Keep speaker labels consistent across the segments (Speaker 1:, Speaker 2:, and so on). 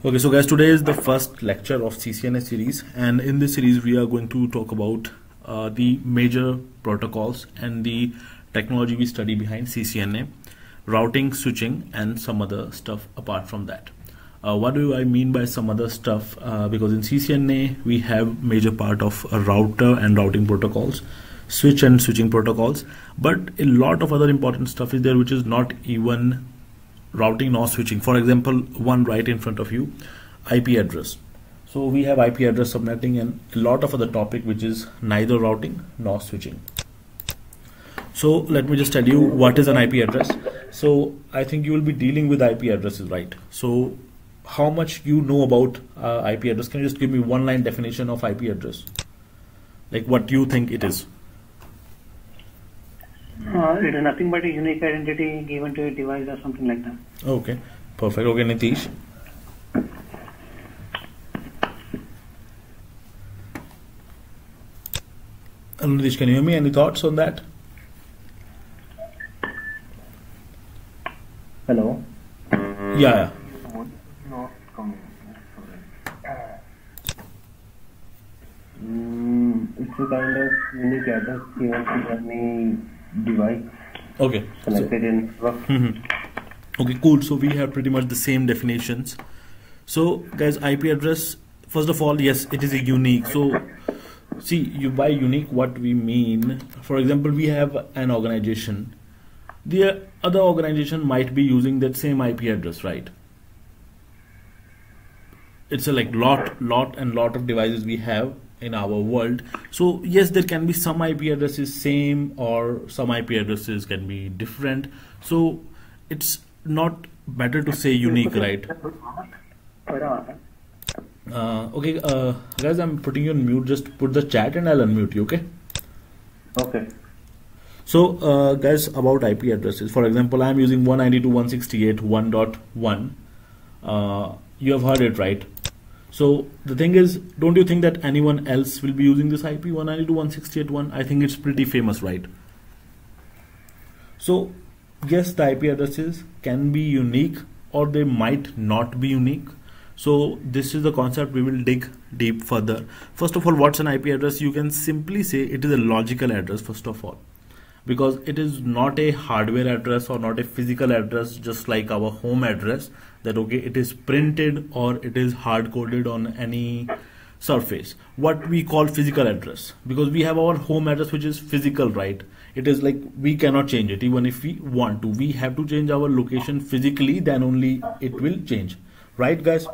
Speaker 1: Okay, so guys, today is the first lecture of CCNA series, and in this series we are going to talk about the major protocols and the technology we study behind CCNA, routing, switching, and some other stuff apart from that. What do I mean by some other stuff? Because in CCNA we have major part of a router and routing protocols, switch and switching protocols, but a lot of other important stuff is there which is not even routing nor switching. For example, one right in front of you, IP address. So we have IP address subnetting and a lot of other topic which is neither routing nor switching. So let me just tell you what is an IP address. So I think you will be dealing with IP addresses, right? So how much you know about IP address? Can you just give me one line definition of IP address? Like what you think it is?
Speaker 2: It is nothing but a unique identity given to a device or something like that.
Speaker 1: Okay, perfect. Okay, Nitish. Nitish, can you hear me? Any thoughts on that?
Speaker 3: Hello?
Speaker 1: Yeah.
Speaker 3: Not coming. It's a kind of unique address given to any device.
Speaker 1: Okay.
Speaker 3: Connected in network.
Speaker 1: Okay, cool. So we have pretty much the same definitions. So guys, IP address, first of all, yes, it is a unique. So see, you by unique what we mean. For example, we have an organization. The other organization might be using that same IP address, right? It's a like lot of devices we have in our world. So yes, there can be some IP addresses same or some IP addresses can be different. So it's not better to say unique, right? Okay, guys, I'm putting you on mute. Just put the chat and I'll unmute you, okay?
Speaker 3: Okay.
Speaker 1: So guys, about IP addresses, for example, I'm using 192.168.1.1. You have heard it, right? So the thing is, don't you think that anyone else will be using this IP 192.168.1? I think it's pretty famous, right? So yes, the IP addresses can be unique or they might not be unique. So this is the concept we will dig deep further. First of all, what's an IP address? You can simply say it is a logical address, first of all, because it is not a hardware address or not a physical address, just like our home address, that okay, it is printed or it is hard coded on any surface. What we call physical address, because we have our home address which is physical, right? It is like we cannot change it even if we want to. We have to change our location physically, then only it will change, right guys?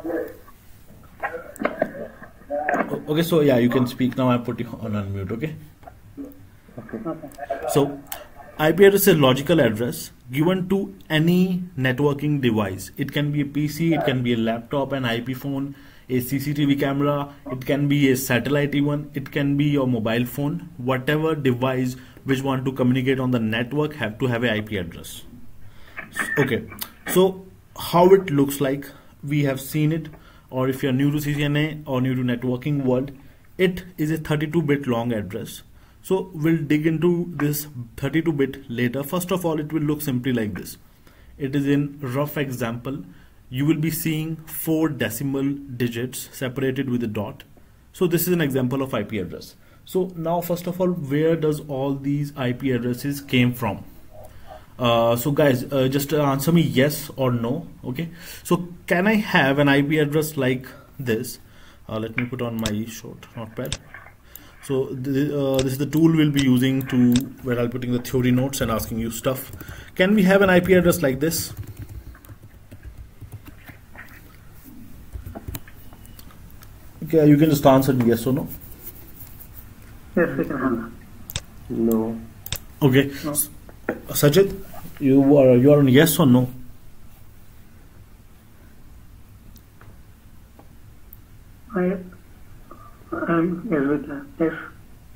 Speaker 1: Okay, so yeah, you can speak now. I put you on unmute, okay? So IP address is a logical address given to any networking device. It can be a PC, it can be a laptop, an IP phone, a CCTV camera, it can be a satellite even, it can be your mobile phone. Whatever device which want to communicate on the network have to have an IP address. Okay, so how it looks like, we have seen it, or if you're new to CCNA or new to networking world, it is a 32-bit long address. So we'll dig into this 32-bit later. First of all, it will look simply like this. It is in rough example. You will be seeing 4 decimal digits separated with a dot. So this is an example of IP address. So now, first of all, where does all these IP addresses came from? So guys, just answer me yes or no. Okay. So can I have an IP address like this? Let me put on my short notepad. So this is the tool we'll be using to where I'll putting the theory notes and asking you stuff. Can we have an IP address like this? Okay, you can just answer yes or no.
Speaker 2: Yes, we can handle.
Speaker 3: No.
Speaker 1: Okay, no. Sajid, you are on yes or no?
Speaker 2: I'm yes with that. Yes.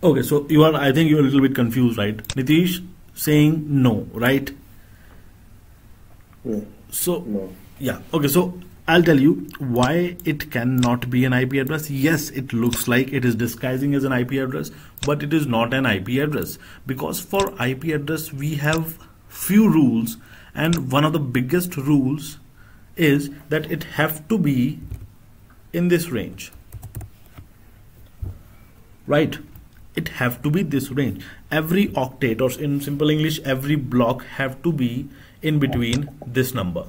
Speaker 1: Okay, so you are. I think you are a little bit confused, right? Nitish saying no, right?
Speaker 3: Yeah.
Speaker 1: So
Speaker 3: No.
Speaker 1: yeah. Okay, so I'll tell you why it cannot be an IP address. Yes, it looks like it is disguising as an IP address, but it is not an IP address, because for IP address we have few rules, and one of the biggest rules is that it have to be in this range, right? It have to be this range. Every octet, or in simple English, every block have to be in between this number,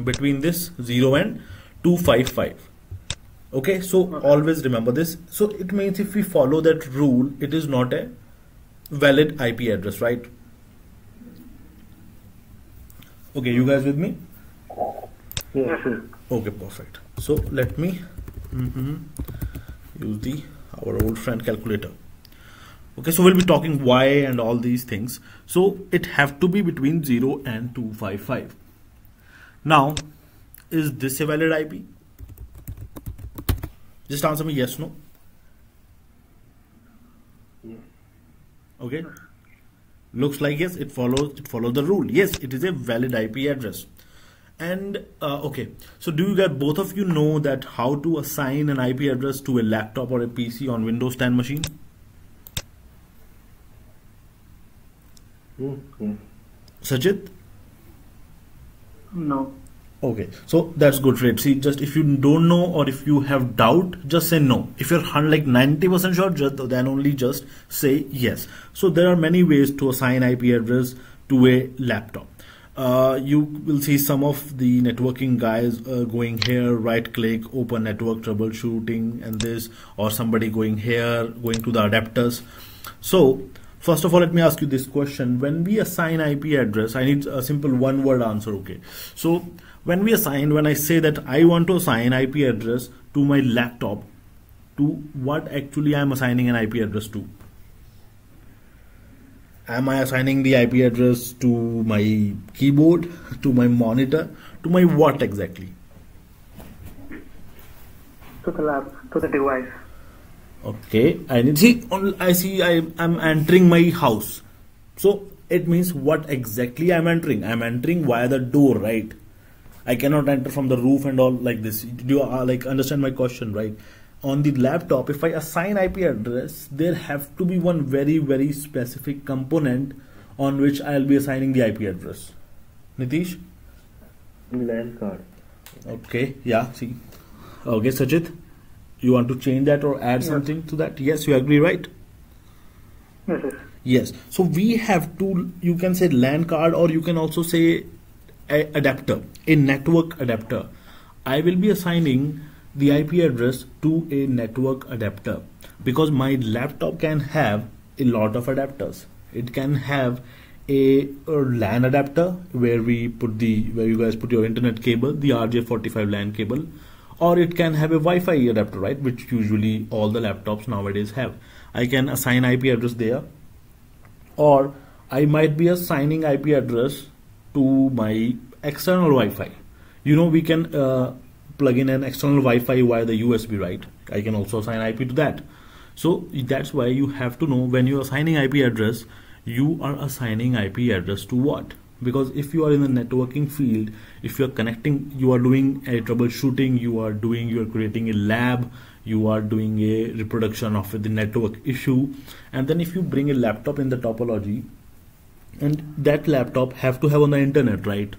Speaker 1: between this 0 and 255. Okay, so always remember this. So it means if we follow that rule, it is not a valid IP address, right? Okay, you guys with me?
Speaker 3: Yes, sir.
Speaker 1: Okay, perfect. So let me use our old friend calculator. Okay, so we'll be talking why and all these things. So it have to be between 0 and 255. Now, is this a valid IP? Just answer me yes, no.
Speaker 3: Yes.
Speaker 1: Okay, looks like yes, it follows the rule. Yes, it is a valid IP address. And okay, so do you guys, both of you, know that how to assign an IP address to a laptop or a PC on Windows 10 machine?
Speaker 3: Yes.
Speaker 1: Sajid?
Speaker 2: No.
Speaker 1: Okay, so that's good, right? See, just if you don't know or if you have doubt, just say no. If you're like 90% sure, then only just say yes. So there are many ways to assign IP address to a laptop. You will see some of the networking guys going here, right click, open network troubleshooting and this, or somebody going here, going to the adapters. So first of all, let me ask you this question. When we assign IP address, I need a simple one word answer. Okay, so when I say that I want to assign IP address to my laptop, to what actually I am assigning an IP address to? Am I assigning the IP address to my keyboard, to my monitor, to my what exactly?
Speaker 2: To the lab, to the device.
Speaker 1: Okay, I see I'm entering my house. So it means what exactly I'm entering? I'm entering via the door, right? I cannot enter from the roof and all like this. Do you like understand my question, right? On the laptop, if I assign IP address, there have to be one very specific component on which I'll be assigning the IP address. Nitish?
Speaker 3: LAN card.
Speaker 1: Okay, yeah, see. Okay, Sajid, you want to change that or add something to that? Yes, you agree, right?
Speaker 2: Yes, yes.
Speaker 1: Yes. So we have to, you can say LAN card, or you can also say a adapter, a network adapter. I will be assigning the IP address to a network adapter because my laptop can have a lot of adapters. It can have a LAN adapter where you guys put your internet cable, the RJ45 LAN cable, or it can have a Wi-Fi adapter, right, which usually all the laptops nowadays have. I can assign IP address there, or I might be assigning IP address to my external Wi-Fi. You know, we can plug in an external Wi-Fi via the USB, right? I can also assign IP to that. So that's why you have to know when you're assigning IP address, you are assigning IP address to what? Because if you are in the networking field, if you're connecting, you are doing a troubleshooting, you are creating a lab, you are doing a reproduction of the network issue, and then if you bring a laptop in the topology, and that laptop have to have on the internet, right?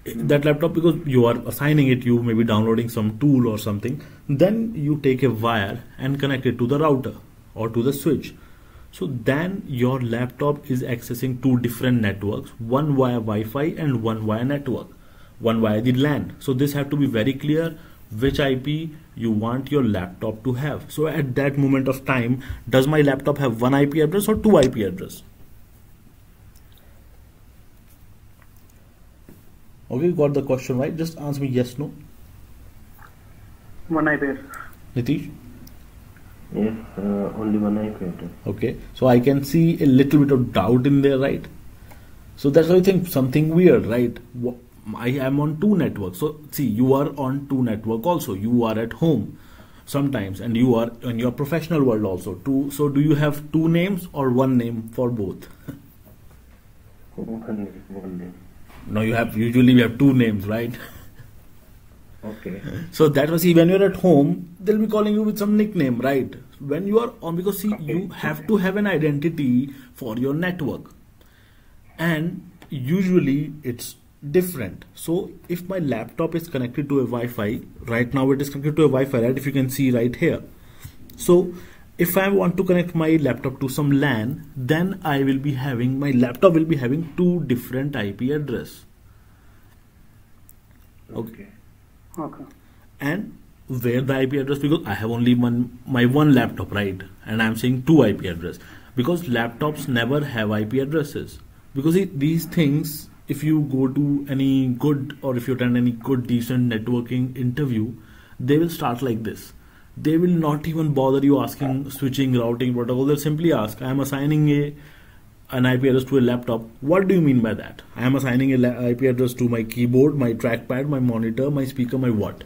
Speaker 1: That laptop, because you are assigning it, you may be downloading some tool or something, then you take a wire and connect it to the router or to the switch. So then your laptop is accessing two different networks, one via Wi-Fi and one via network, one via the LAN. So this have to be very clear which IP you want your laptop to have. So at that moment of time, does my laptop have one IP address or two IP address? Okay, got the question right. Just answer me yes, no.
Speaker 2: One IP address.
Speaker 1: Nitish?
Speaker 3: Yes, only one IP address.
Speaker 1: Okay, so I can see a little bit of doubt in there, right? So that's why I think something weird, right? I am on two networks. So see, you are on two network also. You are at home sometimes, and you are in your professional world also. So do you have two names or one name for both?
Speaker 3: One name.
Speaker 1: No, usually we have two names, right?
Speaker 3: Okay.
Speaker 1: So that was, see, when you're at home, they'll be calling you with some nickname, right? When you are on, because see, you have to have an identity for your network, and usually it's different. So if my laptop is connected to a Wi-Fi, right now it is connected to a Wi-Fi, right? If you can see right here. So if I want to connect my laptop to some LAN, then I will be having, my laptop will be having two different IP address. Okay.
Speaker 2: Okay.
Speaker 1: And where the IP address, because I have only my one laptop, right? And I'm saying two IP address, because laptops never have IP addresses. Because these things, if you go to any good, or if you attend any good decent networking interview, they will start like this. They will not even bother you asking switching, routing, protocol. They'll simply ask, I am assigning an IP address to a laptop. What do you mean by that? I am assigning an IP address to my keyboard, my trackpad, my monitor, my speaker, my what?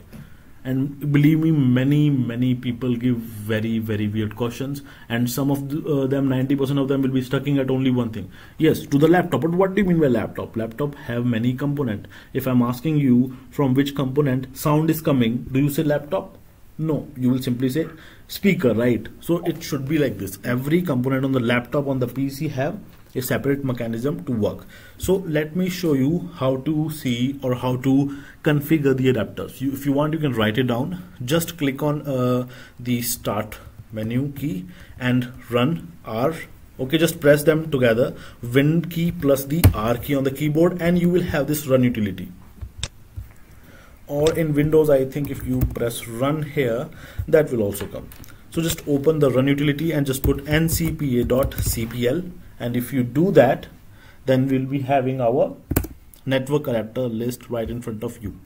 Speaker 1: And believe me, many people give very weird questions, and some of them, 90% of them, will be stuck at only one thing. Yes, to the laptop. But what do you mean by laptop? Laptop have many components. If I'm asking you from which component sound is coming, do you say laptop? No, you will simply say speaker, right? So it should be like this. Every component on the laptop, on the PC, have a separate mechanism to work. So let me show you how to see or how to configure the adapters. If you want, you can write it down. Just click on the start menu key and run R. Okay, just press them together, Win key plus the R key on the keyboard, and you will have this run utility. Or in Windows, I think if you press run here, that will also come. So just open the run utility and just put ncpa.cpl, and if you do that, then we'll be having our network adapter list right in front of you.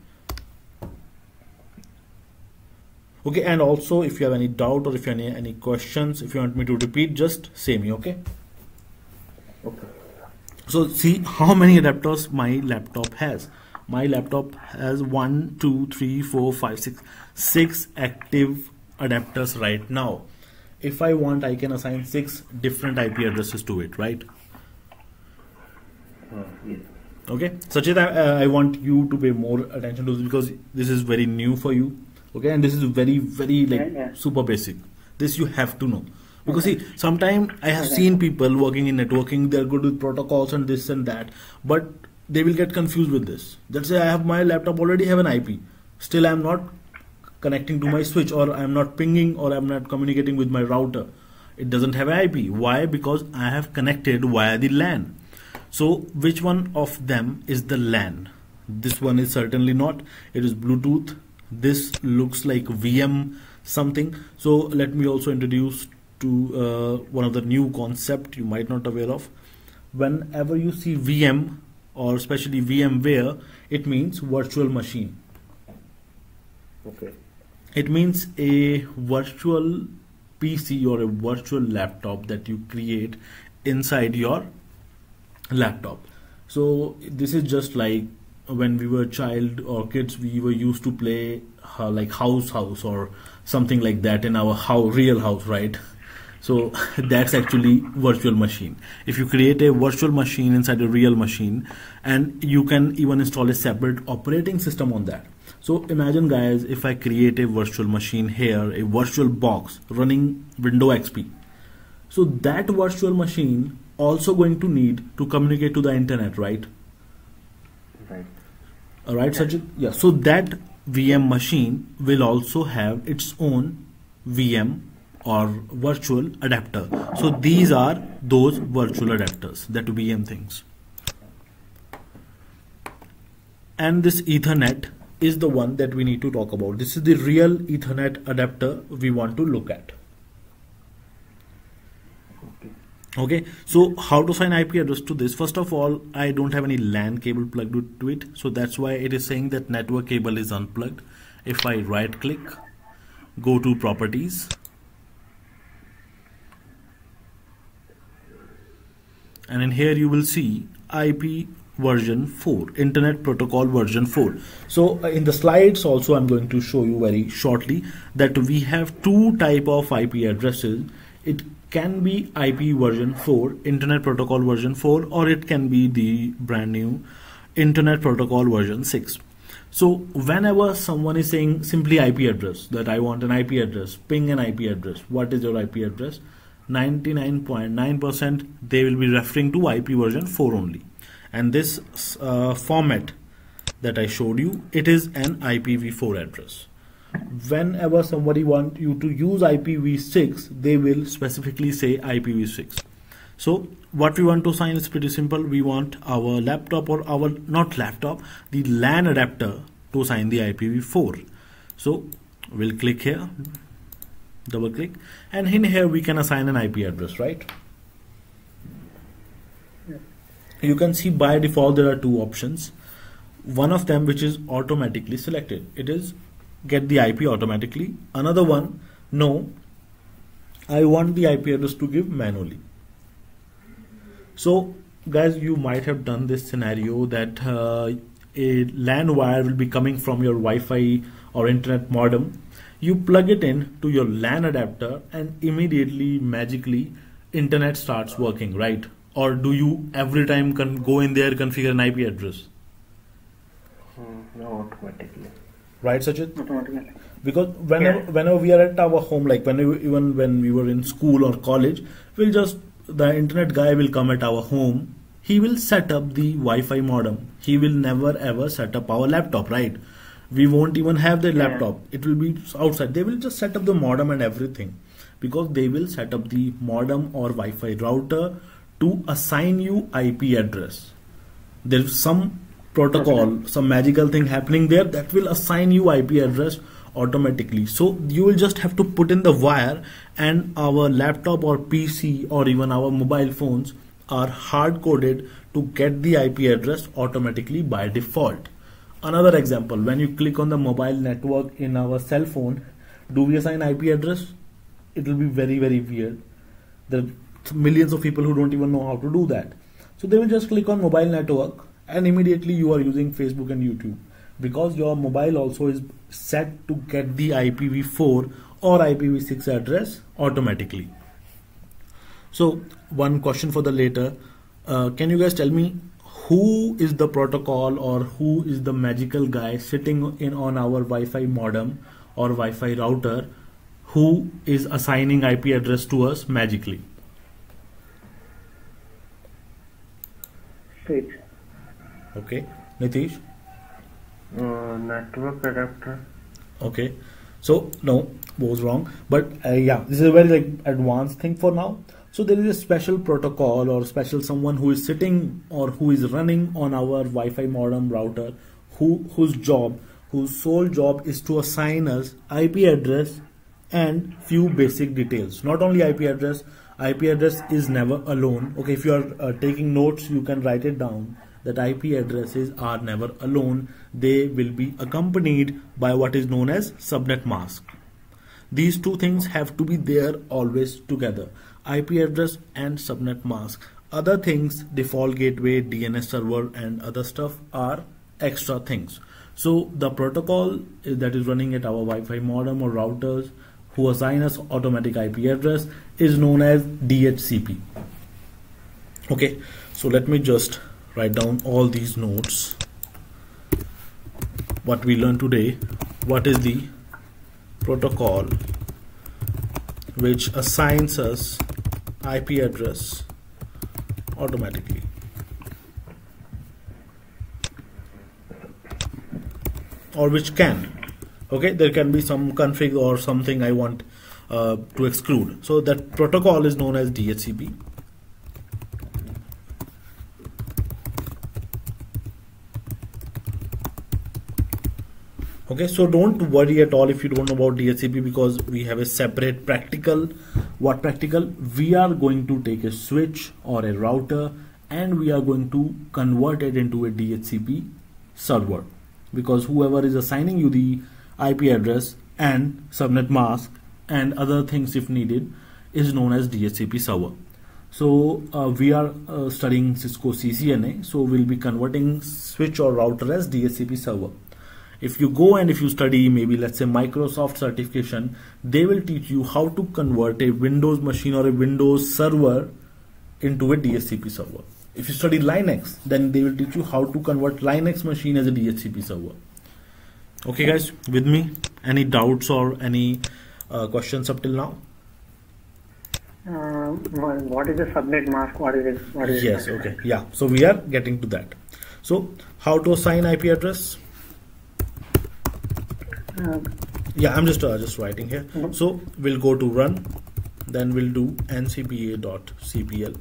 Speaker 1: Okay, and also if you have any doubt or if you have any questions, if you want me to repeat, just say me. Okay.
Speaker 3: Okay.
Speaker 1: So see how many adapters my laptop has. My laptop has 1, 2, 3, 4, 5, 6 active adapters right now. If I want, I can assign 6 different IP addresses to it, right?
Speaker 3: Yes.
Speaker 1: Okay, Sachit, I want you to pay more attention to this, because this is very new for you. Okay, and this is very like super basic. This you have to know. Because see, sometimes I have seen people working in networking, they're good with protocols and this and that, but they will get confused with this. Let's say I have my laptop already have an IP. Still I'm not connecting to my switch, or I'm not pinging, or I'm not communicating with my router. It doesn't have an IP. Why? Because I have connected via the LAN. So which one of them is the LAN? This one is certainly not. It is Bluetooth. This looks like VM something. So let me also introduce to one of the new concept you might not aware of. Whenever you see VM, or especially VMware, it means virtual machine.
Speaker 3: Okay.
Speaker 1: It means a virtual PC or a virtual laptop that you create inside your laptop. So this is just like when we were child or kids, we were used to play like house or something like that in our real house, right? So that's actually virtual machine. If you create a virtual machine inside a real machine, and you can even install a separate operating system on that. So imagine guys, if I create a virtual machine here, a virtual box running Windows XP. So that virtual machine also going to need to communicate to the internet, right?
Speaker 3: Right.
Speaker 1: Alright, Sachin? Yeah, so that VM machine will also have its own VM or virtual adapter. So these are those virtual adapters, that VM things. And this Ethernet is the one that we need to talk about. This is the real Ethernet adapter we want to look at. Okay, so how to assign IP address to this? First of all, I don't have any LAN cable plugged to it, so that's why it is saying that network cable is unplugged. If I right click, go to properties, and in here you will see IP version 4, Internet Protocol version 4. So in the slides also I'm going to show you very shortly that we have two type of IP addresses. It can be IP version 4, Internet Protocol version 4, or it can be the brand new Internet Protocol version 6. So whenever someone is saying simply IP address, that I want an IP address, ping an IP address, what is your IP address? 99.9% they will be referring to IP version 4 only. and this format that I showed you, it is an IPv4 address. Whenever somebody want you to use IPv6, they will specifically say IPv6. So what we want to assign is pretty simple. We want our laptop, or our not laptop, the LAN adapter to assign the IPv4. So we'll click here, double click, and in here we can assign an IP address, right?
Speaker 2: Yeah.
Speaker 1: You can see by default there are two options. One of them which is automatically selected, it is get the IP automatically. Another one, no, I want the IP address to give manually. So guys, you might have done this scenario that a LAN wire will be coming from your Wi-Fi or internet modem. You plug it in to your LAN adapter and immediately magically internet starts working, right? Or do you every time go in there, configure an IP address?
Speaker 3: No, automatically.
Speaker 1: Right, Sachit?
Speaker 2: Automatically.
Speaker 1: Because whenever we are at our home, like even when we were in school or college, the internet guy will come at our home. He will set up the Wi-Fi modem. He will never ever set up our laptop, right? We won't even have the laptop. It will be outside. They will just set up the modem and everything, because they will set up the modem or Wi-Fi router to assign you IP address. There's some protocol, some magical thing happening there that will assign you IP address automatically. So you will just have to put in the wire, and our laptop or PC or even our mobile phones are hard coded to get the IP address automatically by default. Another example, when you click on the mobile network in our cell phone, do we assign IP address? It will be very, very weird. There are millions of people who don't even know how to do that. So they will just click on mobile network and immediately you are using Facebook and YouTube, because your mobile also is set to get the IPv4 or IPv6 address automatically. So one question for the later, can you guys tell me who is the protocol or who is the magical guy sitting in on our Wi-Fi modem or Wi-Fi router who is assigning IP address to us magically?
Speaker 2: Switch.
Speaker 1: Okay, Nitish?
Speaker 3: Network adapter.
Speaker 1: Okay, so no, was wrong, but yeah, this is a very advanced thing for now. So there is a special protocol or special someone who is sitting or who is running on our Wi-Fi modem router, whose sole job is to assign us IP address and few basic details. Not only IP address is never alone. Okay, if you are taking notes, you can write it down, that IP addresses are never alone. They will be accompanied by what is known as subnet mask. These two things have to be there always together, IP address and subnet mask. Other things, default gateway, DNS server and other stuff are extra things. So the protocol that is running at our Wi-Fi modem or routers who assign us automatic IP address is known as DHCP. Okay, so let me just write down all these notes. What we learned today, what is the protocol which assigns us IP address automatically. Or which can. Okay, there can be some config or something I want to exclude. So that protocol is known as DHCP. Okay, so don't worry at all if you don't know about DHCP, because we have a separate practical. What practical? We are going to take a switch or a router and we are going to convert it into a DHCP server, because whoever is assigning you the IP address and subnet mask and other things if needed is known as DHCP server. So we are studying Cisco CCNA, so we'll be converting switch or router as DHCP server. If you go and if you study maybe let's say Microsoft certification, they will teach you how to convert a Windows machine or a Windows server into a DHCP server. If you study Linux, then they will teach you how to convert Linux machine as a DHCP server. Okay guys, with me? Any doubts or any questions up till now?
Speaker 2: What is the subnet mask? What is it? What is
Speaker 1: Yes,
Speaker 2: it?
Speaker 1: okay, yeah. So we are getting to that. So how to assign IP address? Yeah, I'm just writing here. So we'll go to run, then we'll do ncpa.cpl,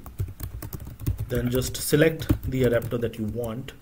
Speaker 1: then just select the adapter that you want.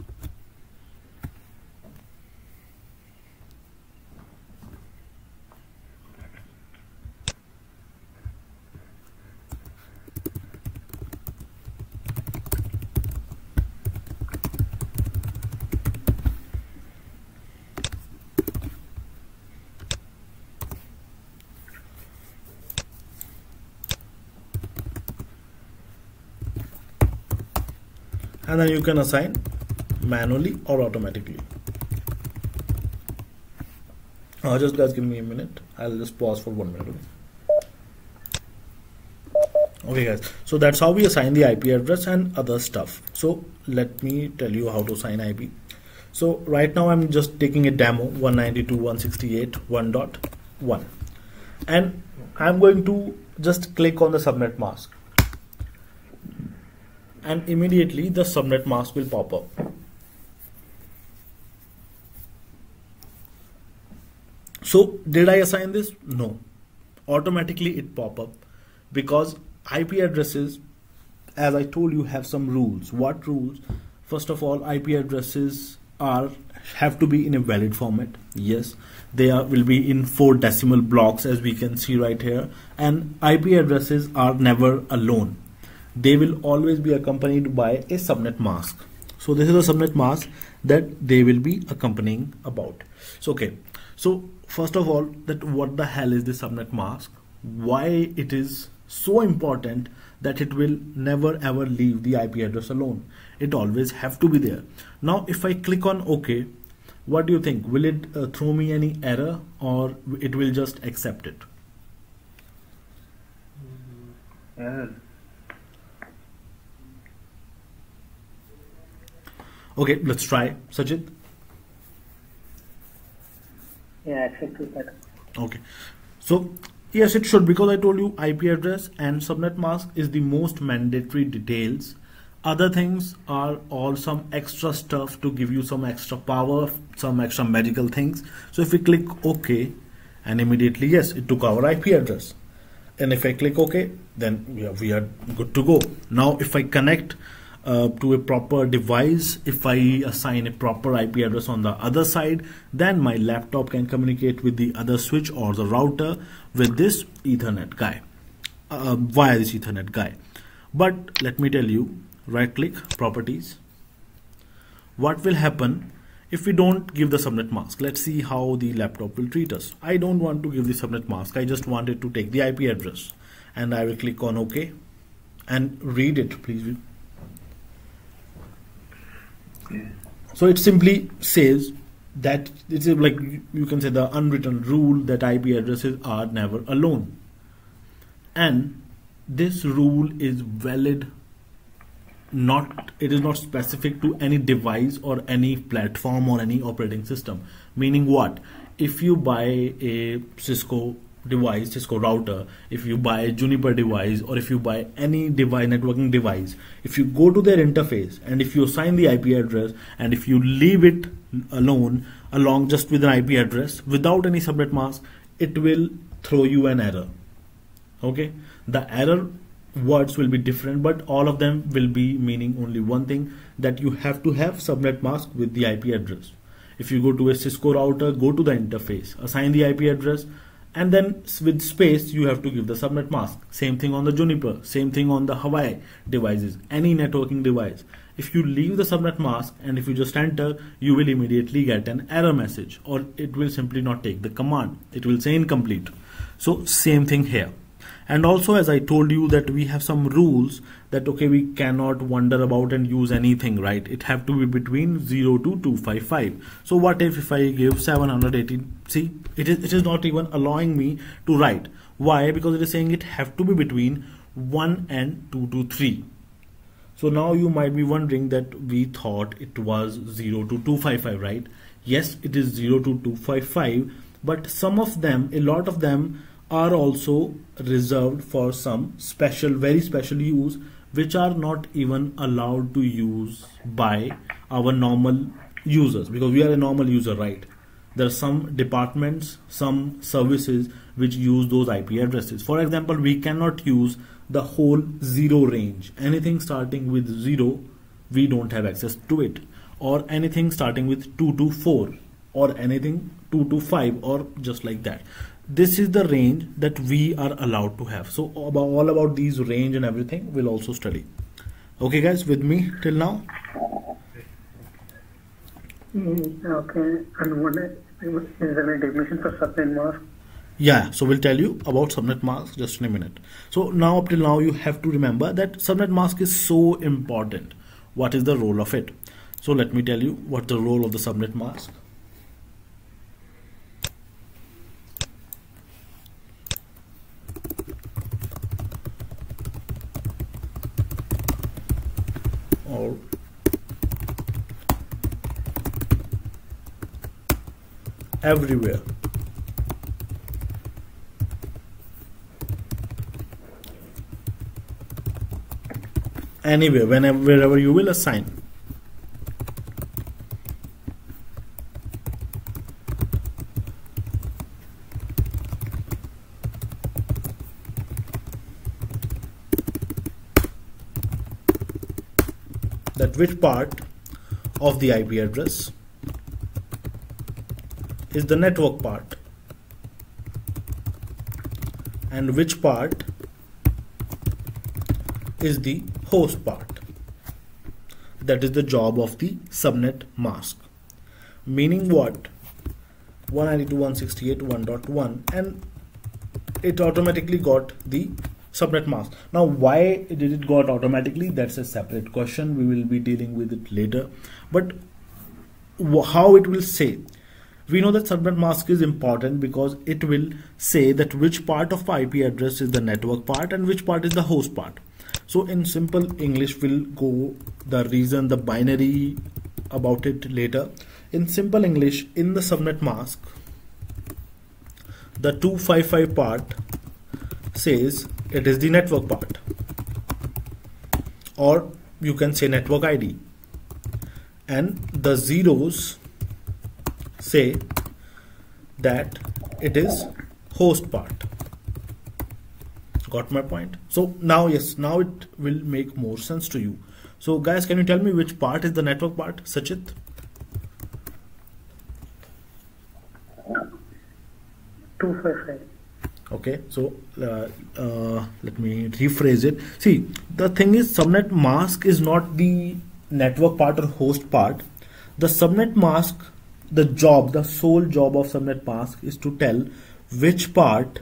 Speaker 1: And then you can assign manually or automatically. Just guys, give me a minute. I'll just pause for 1 minute. Okay guys, so that's how we assign the IP address and other stuff. So let me tell you how to assign IP. So right now I'm just taking a demo 192.168.1.1, and I'm going to just click on the subnet mask, and immediately the subnet mask will pop up. So did I assign this? No. Automatically it pop up because IP addresses, as I told you, have some rules. What rules? First of all, IP addresses have to be in a valid format. Yes, they will be in 4 decimal blocks, as we can see right here, and IP addresses are never alone. They will always be accompanied by a subnet mask. So this is a subnet mask that they will be accompanying about. So okay, so first of all, that what the hell is the subnet mask? Why it is so important that it will never ever leave the IP address alone? It always have to be there. Now if I click on OK, what do you think? Will it throw me any error, or it will just accept it?
Speaker 3: Error.
Speaker 1: Okay, let's try. Sajid.
Speaker 2: Yeah, accept that.
Speaker 1: Okay, so yes, it should, because I told you IP address and subnet mask is the most mandatory details. Other things are all some extra stuff to give you some extra power, some extra magical things. So if we click OK, and immediately, yes, it took our IP address. And if I click OK, then we are good to go. Now if I connect to a proper device, if I assign a proper IP address on the other side, then my laptop can communicate with the other switch or the router with this Ethernet guy, via this Ethernet guy. But let me tell you, right click, properties. What will happen if we don't give the subnet mask? Let's see how the laptop will treat us. I don't want to give the subnet mask. I just wanted to take the IP address, and I will click on OK and read it, please. So it simply says that it's like, you can say, the unwritten rule that IP addresses are never alone, and this rule is valid. It is not specific to any device or any platform or any operating system. Meaning what? If you buy a Cisco device, Cisco router, if you buy a Juniper device, or if you buy any device, networking device, if you go to their interface and if you assign the IP address, and if you leave it alone along just with an IP address without any subnet mask, it will throw you an error. Okay, the error words will be different, but all of them will be meaning only one thing, that you have to have subnet mask with the IP address. If you go to a Cisco router, go to the interface, assign the IP address, and then with space you have to give the subnet mask. Same thing on the Juniper, same thing on the Huawei devices, any networking device. If you leave the subnet mask and if you just enter, you will immediately get an error message, or it will simply not take the command. It will say incomplete. So same thing here. And also, as I told you, that we have some rules that, okay, we cannot wander about and use anything, right? It have to be between 0 to 255. So what if I give 718? See, it is not even allowing me to write. Why? Because it is saying it have to be between 1 and 223. So now you might be wondering that we thought it was 0 to 255, right? Yes, it is 0 to 255, but some of them, a lot of them are also reserved for some special, very special use, which are not even allowed to use by our normal users, because we are a normal user, right? There are some departments, some services which use those IP addresses. For example, we cannot use the whole 0 range. Anything starting with 0, we don't have access to it, or anything starting with 2 to 4, or anything 2 to 5, or just like that. This is the range that we are allowed to have. So all about these range and everything we'll also study. Okay guys, with me till now?
Speaker 2: Okay. And what is there a definition for subnet mask?
Speaker 1: Yeah, so we'll tell you about subnet mask just in a minute. So now up till now you have to remember that subnet mask is so important. What is the role of it? So let me tell you what the role of the subnet mask. Or everywhere. Anywhere, whenever, wherever you will assign. That which part of the IP address is the network part and which part is the host part. That is the job of the subnet mask. Meaning what? 192.168.1.1, and it automatically got the subnet mask. Now why did it got automatically? That's a separate question. We will be dealing with it later. But how it will say? We know that subnet mask is important because it will say that which part of IP address is the network part and which part is the host part. So in simple English, we'll go the reason, the binary about it later. In simple English, in the subnet mask, the 255 part says it is the network part, or you can say network ID, and the zeros say that it is host part. Got my point? So now, yes, now it will make more sense to you. So guys, can you tell me which part is the network part, Sachit?
Speaker 2: 255.
Speaker 1: Okay, so let me rephrase it. See, the thing is, subnet mask is not the network part or host part. The subnet mask, the job, the sole job of subnet mask is to tell which part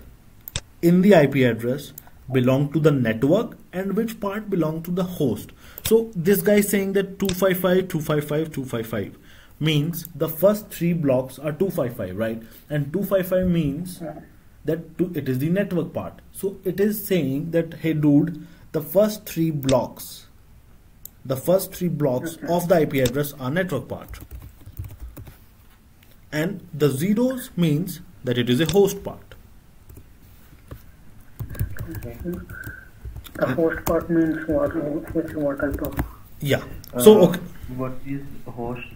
Speaker 1: in the IP address belong to the network and which part belong to the host. So this guy is saying that 255, 255, 255 means the first 3 blocks are 255, right? And 255 means that it is the network part. So it is saying that, hey dude, the first 3 blocks of the IP address are network part, and the zeros means that it is a host part.
Speaker 2: The host part means what type of?
Speaker 1: Yeah. So okay.
Speaker 3: What is host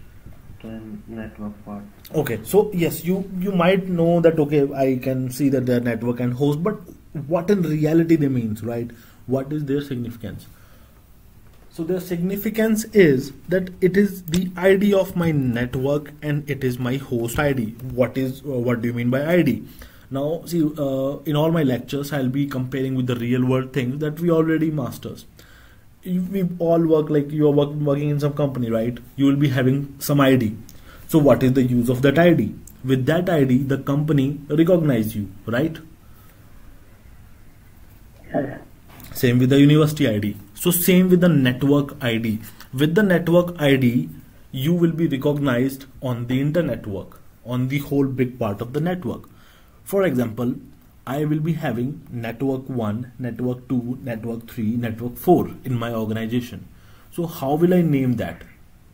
Speaker 3: and network part?
Speaker 1: Okay. So yes, you might know that. Okay, I can see that they're network and host, but what in reality they means, right? What is their significance? So their significance is that it is the ID of my network and it is my host ID. What do you mean by ID? Now see, in all my lectures I'll be comparing with the real world things that we already masters. We all work, like you are working in some company, right? You will be having some ID. So what is the use of that ID? With that ID, the company recognize you, right?
Speaker 2: Yeah.
Speaker 1: Same with the university ID. So same with the network ID. With the network ID, you will be recognized on the internetwork, on the whole big part of the network. For example, I will be having network 1, network 2, network 3, network 4 in my organization. So how will I name that?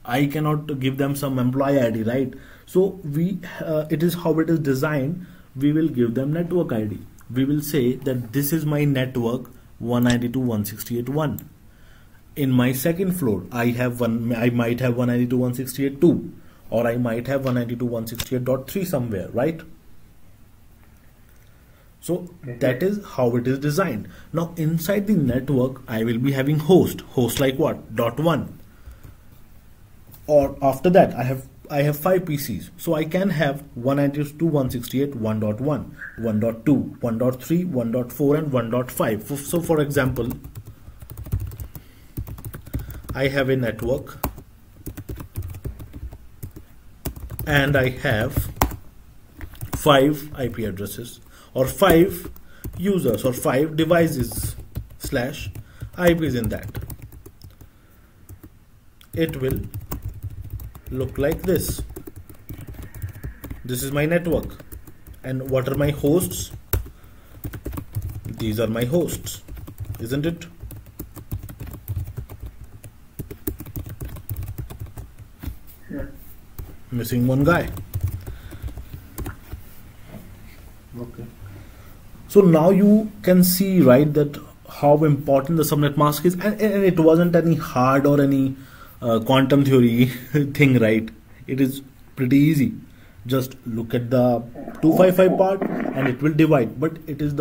Speaker 1: I cannot give them some employee ID, right? So it is how it is designed. We will give them network ID. we will say that this is my network 192.168.1. In my second floor, I might have 192.168.2, or I might have 192.168.3 somewhere, right? So that is how it is designed. Now inside the network, I will be having host like what? .1. Or after that, I have 5 PCs. So I can have 192.168 1.1, 1.2, 1.3, 1.4 and 1.5. So for example, I have a network and I have 5 IP addresses or 5 users or 5 devices / IPs in that. It will look like this. This is my network. And what are my hosts? These are my hosts, isn't it?
Speaker 2: Yeah.
Speaker 1: Missing one guy.
Speaker 3: Okay.
Speaker 1: So now you can see, right, that how important the subnet mask is, and it wasn't any hard or any quantum theory thing, right? It is pretty easy. Just look at the 255 part and it will divide. But it was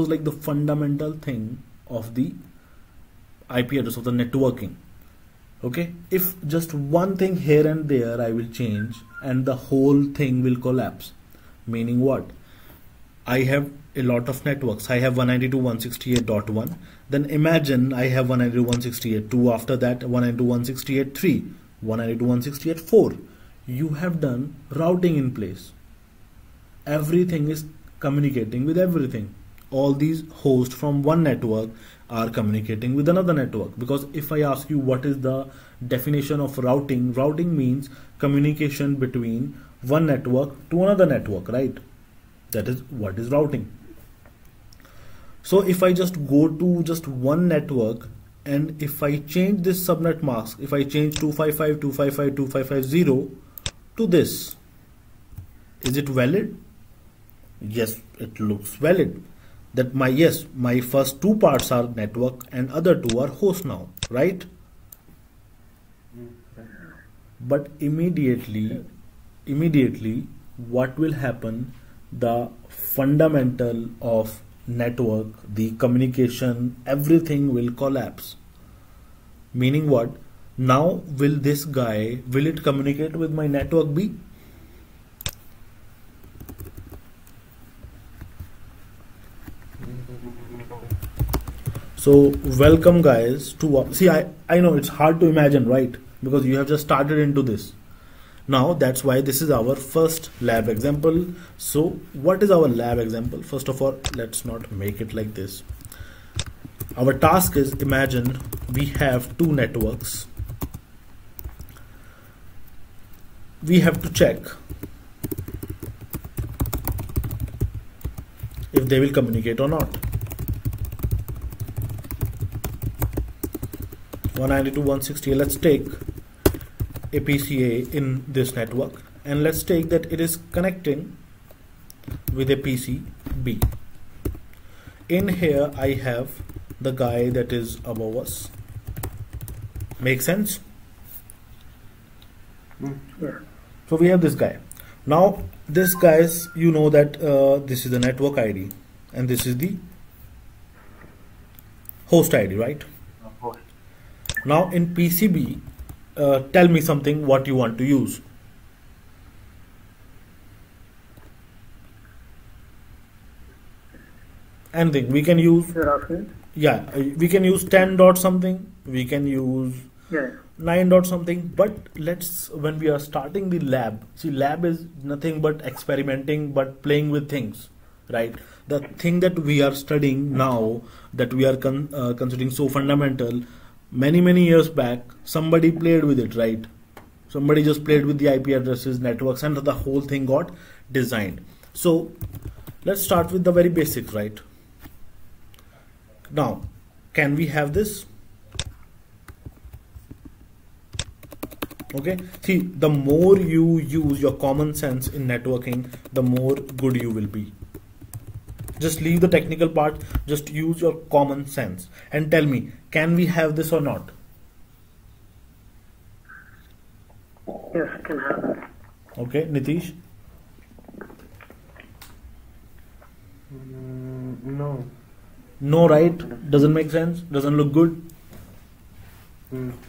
Speaker 1: like the fundamental thing of the IP address of the networking. Okay, if just one thing here and there I will change and the whole thing will collapse. Meaning what? I have a lot of networks. I have 192.168.1. Then imagine I have 192.168.2. After that 192.168.3, 192.168.4. You have done routing in place. Everything is communicating with everything. All these hosts from one network are communicating with another network. Because if I ask you what is the definition of routing, routing means communication between one network to another network, right? That is what is routing. So if I just go to just one network and if I change this subnet mask, if I change 255.255.255.0 to this, is it valid? Yes, it looks valid. That my first 2 parts are network and other 2 are host now, right? But immediately what will happen? The fundamental of network, the communication, everything will collapse. Meaning what? Now will it communicate with my network B? So welcome guys to see, I know it's hard to imagine, right? Because you have just started into this. Now that's why this is our first lab example. So what is our lab example? First of all, let's not make it like this. Our task is, imagine we have 2 networks. We have to check if they will communicate or not. 192.168, let's take a PCA in this network and let's take that it is connecting with a PC B. In here I have the guy that is above us. Make sense?
Speaker 2: Yeah.
Speaker 1: So we have this guy. Now this guy's, you know that this is the network ID and this is the host ID, right? Now in PCB, tell me something what you want to use. Anything we can use. Yeah, we can use 10 dot something. We can use 9 dot something. But when we are starting the lab, see, lab is nothing but experimenting, but playing with things, right? The thing that we are studying now, that we are considering so fundamental. Many years back, somebody played with it, right? Somebody just played with the IP addresses, networks, and the whole thing got designed. So let's start with the very basics, right? Now, can we have this? Okay, see, the more you use your common sense in networking, the more good you will be. Just leave the technical part, just use your common sense and tell me, can we have this or not?
Speaker 2: Yes, can have that.
Speaker 1: Okay, Nitish?
Speaker 3: No.
Speaker 1: No, right? Doesn't make sense? Doesn't look good?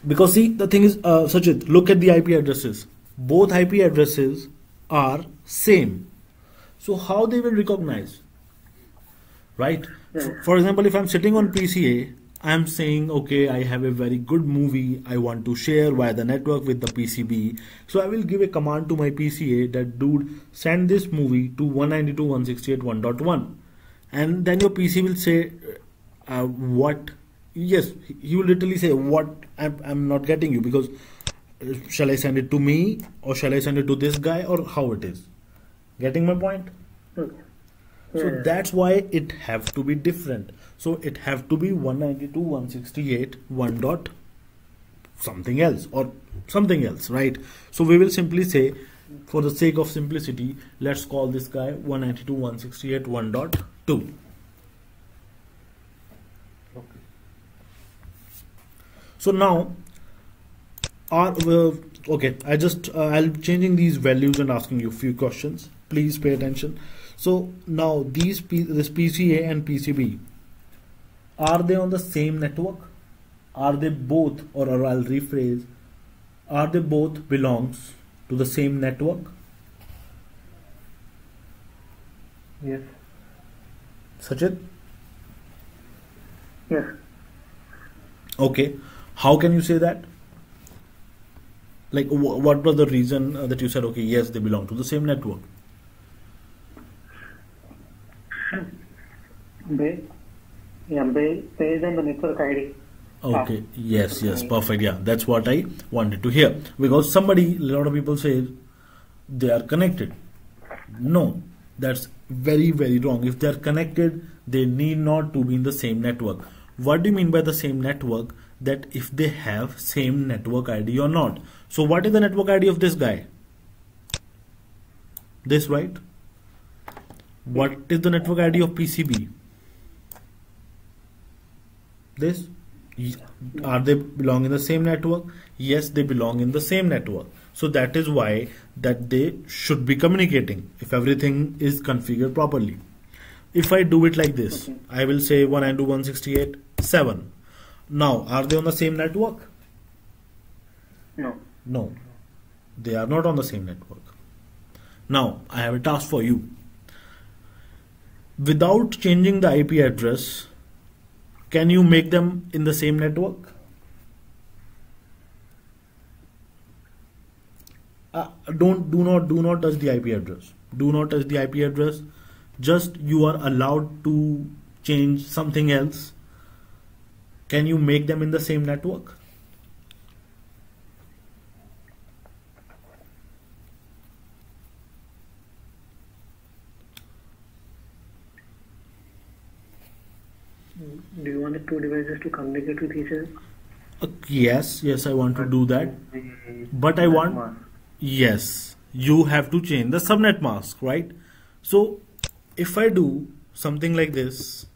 Speaker 1: Because see, the thing is, Sachit, look at the IP addresses. Both IP addresses are same. So how they will recognize? Right? For example, if I'm sitting on PCA, I'm saying, okay, I have a very good movie I want to share via the network with the PCB. So I will give a command to my PCA that, dude, send this movie to 192.168.1.1. And then your PC will say, what? Yes, he will literally say, what? I'm not getting you, because shall I send it to me or shall I send it to this guy, or how it is? Getting my point? So that's why it have to be different. So it have to be 192.168.1 dot something else or something else, right? So we will simply say, for the sake of simplicity, let's call this guy 192.168.1.2.
Speaker 3: Okay.
Speaker 1: So now, okay, I'll changing these values and asking you a few questions. Please pay attention. So now this PCA and PCB, are they on the same network? Are they both, or I'll rephrase, are they both belongs to the same network?
Speaker 3: Yes.
Speaker 1: Sachit?
Speaker 2: Yes.
Speaker 1: Okay. How can you say that? Like, what was the reason that you said, okay, yes, they belong to the same network?
Speaker 2: Based on the network ID.
Speaker 1: Okay, yes, perfect. Yeah, that's what I wanted to hear. Because a lot of people say they are connected. No, that's very, very wrong. If they are connected, they need not to be in the same network. What do you mean by the same network? That if they have same network ID or not. So what is the network ID of this guy? This, right? What is the network ID of PCB? This. Are they belong in the same network? Yes, they belong in the same network. So that is why that they should be communicating if everything is configured properly. If I do it like this, I will say 192.168.7. Now, are they on the same network? No, they are not on the same network. Now, I have a task for you. Without changing the IP address, can you make them in the same network? Do not touch the IP address. Do not touch the IP address. Just you are allowed to change something else. Can you make them in the same network?
Speaker 2: Do you want the two devices to communicate with each other?
Speaker 1: Yes, I want to do that. But I want, yes, you have to change the subnet mask, right? So if I do something like this,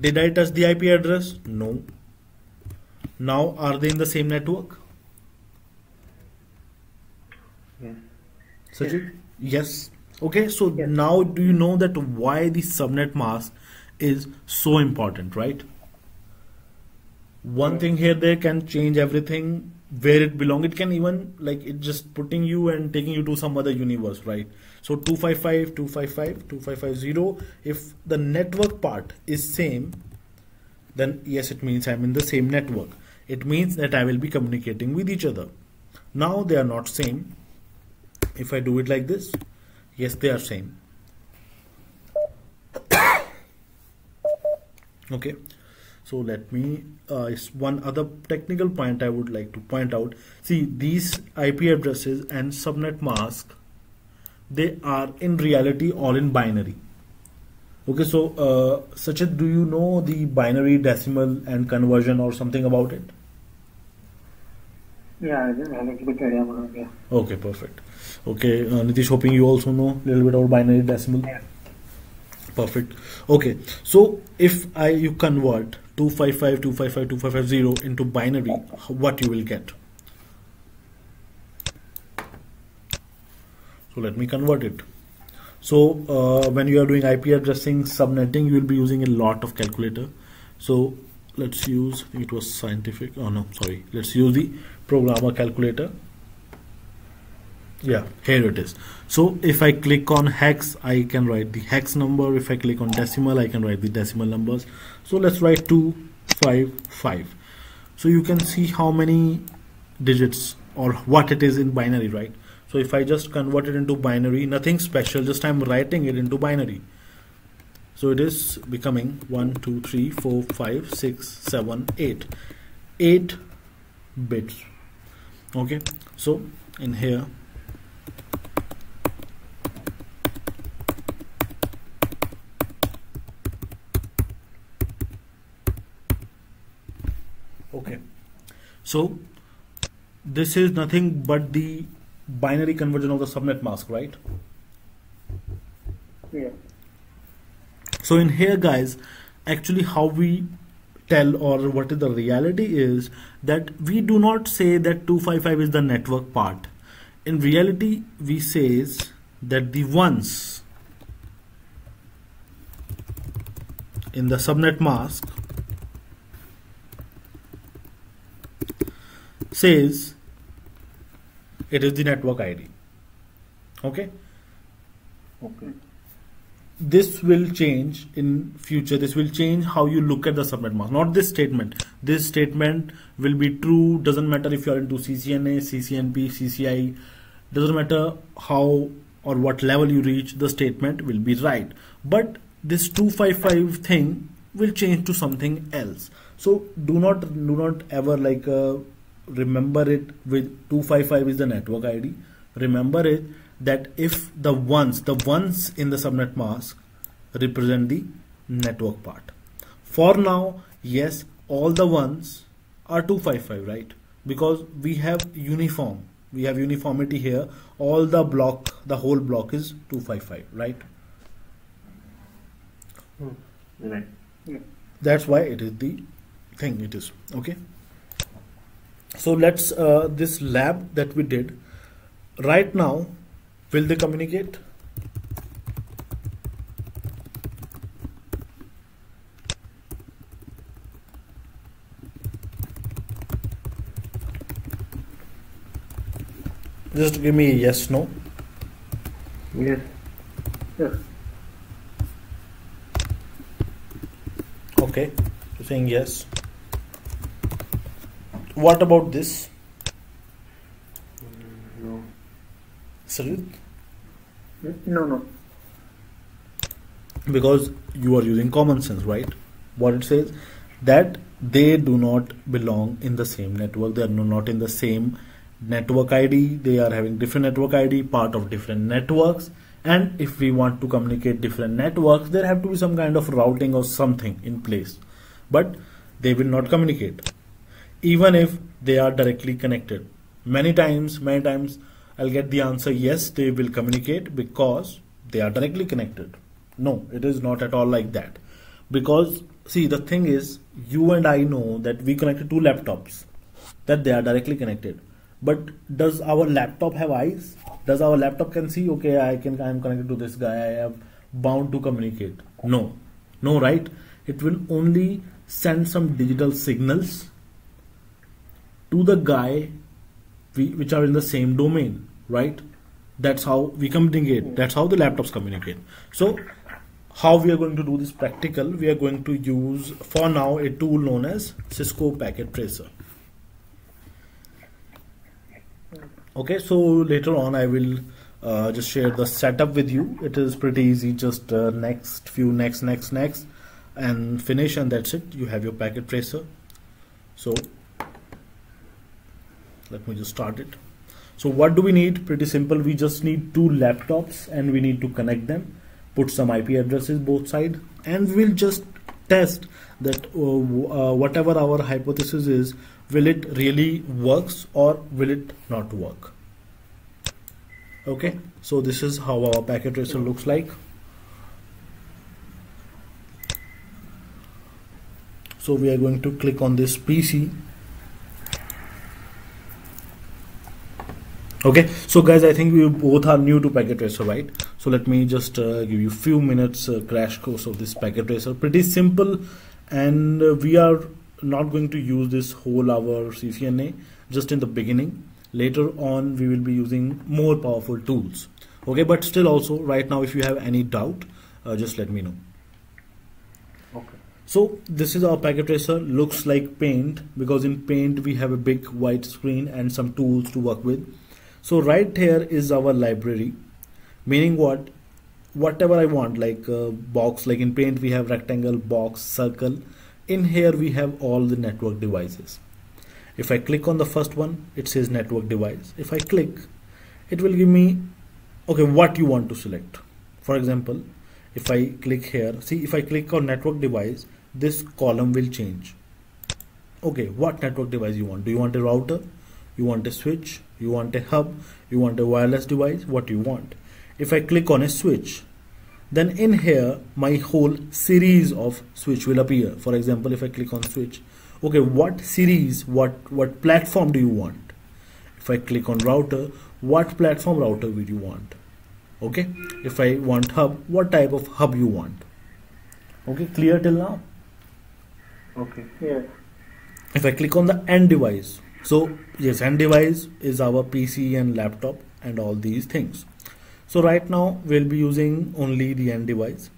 Speaker 1: did I touch the IP address? No. Now are they in the same network?
Speaker 3: Yes.
Speaker 1: Sachit? Yes. Okay, so now do you know that why the subnet mask is so important, right? One thing here there can change everything where it belongs. It can even, like, it just putting you and taking you to some other universe, right? So 255, 255, 2550, if the network part is same, then yes, it means I'm in the same network. It means that I will be communicating with each other. Now they are not same. If I do it like this, yes, they are same. Okay, so let me one other technical point I would like to point out. See, these IP addresses and subnet mask, they are in reality all in binary. Okay, so Sachit, do you know the binary, decimal and conversion or something about it?
Speaker 2: Yeah, I have a little bit idea about it.
Speaker 1: Okay, perfect. Okay, Nitish, hoping you also know a little bit about binary, decimal. Perfect. Okay, so if you convert 255.255.255.0 into binary, what you will get? So let me convert it. So when you are doing IP addressing subnetting, you will be using a lot of calculator. So let's use, it was scientific, oh no, sorry, let's use the programmer calculator. Yeah, here it is. So if I click on hex, I can write the hex number. If I click on decimal, I can write the decimal numbers. So let's write 255. So you can see how many digits or what it is in binary, right? So if I just convert it into binary, nothing special, just I'm writing it into binary. So it is becoming 1 2 3 4 5 6 7 8 8 bits. Okay, so in here, okay, so this is nothing but the binary conversion of the subnet mask, right?
Speaker 2: Yeah.
Speaker 1: So in here, guys, actually how we tell, or what is the reality is that we do not say that 255 is the network part. In reality, we says that the ones in the subnet mask says it is the network ID. Okay.
Speaker 2: Okay.
Speaker 1: This will change in future. This will change how you look at the subnet mask. Not this statement. This statement will be true. Doesn't matter if you are into CCNA, CCNP, CCI. Doesn't matter how or what level you reach. The statement will be right. But this 255 thing will change to something else. So do not ever like remember it with 255 is the network ID. Remember it that if the ones in the subnet mask represent the network part. For now, yes, all the ones are 255, right? Because we have uniformity here. All the whole block is 255, right?
Speaker 3: Right.
Speaker 2: Yeah.
Speaker 1: That's why it is the thing it is. Okay, so let's this lab that we did right now, will they communicate? Just give me a yes, no.
Speaker 3: Yes.
Speaker 2: Yes.
Speaker 1: Okay, you're saying yes. What about this?
Speaker 3: No.
Speaker 1: Sarith?
Speaker 2: No.
Speaker 1: Because you are using common sense, right? What it says that they do not belong in the same network. They are not in the same network ID. They are having different network ID, part of different networks. And if we want to communicate different networks, there have to be some kind of routing or something in place. But they will not communicate, even if they are directly connected. Many times I'll get the answer yes, they will communicate because they are directly connected. No, it is not at all like that. Because see, the thing is, you and I know that we connected two laptops, that they are directly connected. But does our laptop have eyes? Does our laptop can see, okay, I am connected to this guy, I am bound to communicate? No, right? It will only send some digital signals to the guy which are in the same domain, right? That's how we communicate. That's how the laptops communicate. So how we are going to do this practical? We are going to use for now a tool known as Cisco Packet Tracer. Okay, so later on I will just share the setup with you. It is pretty easy, just next and finish, and that's it. You have your packet tracer. So let me just start it. So what do we need? Pretty simple. We just need two laptops and we need to connect them, put some IP addresses both sides, and we'll just test that whatever our hypothesis is, will it really works or will it not work? Okay, so this is how our packet tracer looks like. So we are going to click on this PC. Okay, so guys, I think we both are new to Packet Tracer, right? So let me just give you a few minutes crash course of this Packet Tracer. Pretty simple, and we are not going to use this whole hour CCNA just in the beginning. Later on we will be using more powerful tools. Okay, but still also right now if you have any doubt, just let me know.
Speaker 3: Okay.
Speaker 1: So this is our Packet Tracer. Looks like Paint, because in Paint we have a big white screen and some tools to work with. So right here is our library, meaning whatever I want, like box, like in Paint we have rectangle, box, circle. In here we have all the network devices. If I click on the first one, it says network device. If I click, it will give me, okay, what you want to select. For example, if I click here, see, if I click on network device, this column will change. Okay, what network device you want? Do you want a router? You want a switch? You want a hub? You want a wireless device? What you want? If I click on a switch, then in here my whole series of switch will appear. For example, if I click on switch, okay, what series, what platform do you want? If I click on router, what platform router will you want? Okay, if I want hub, what type of hub you want? Okay, clear till now?
Speaker 3: Okay.
Speaker 2: Yeah.
Speaker 1: If I click on the end device, so yes, end device is our PC and laptop and all these things. So right now we'll be using only the end device.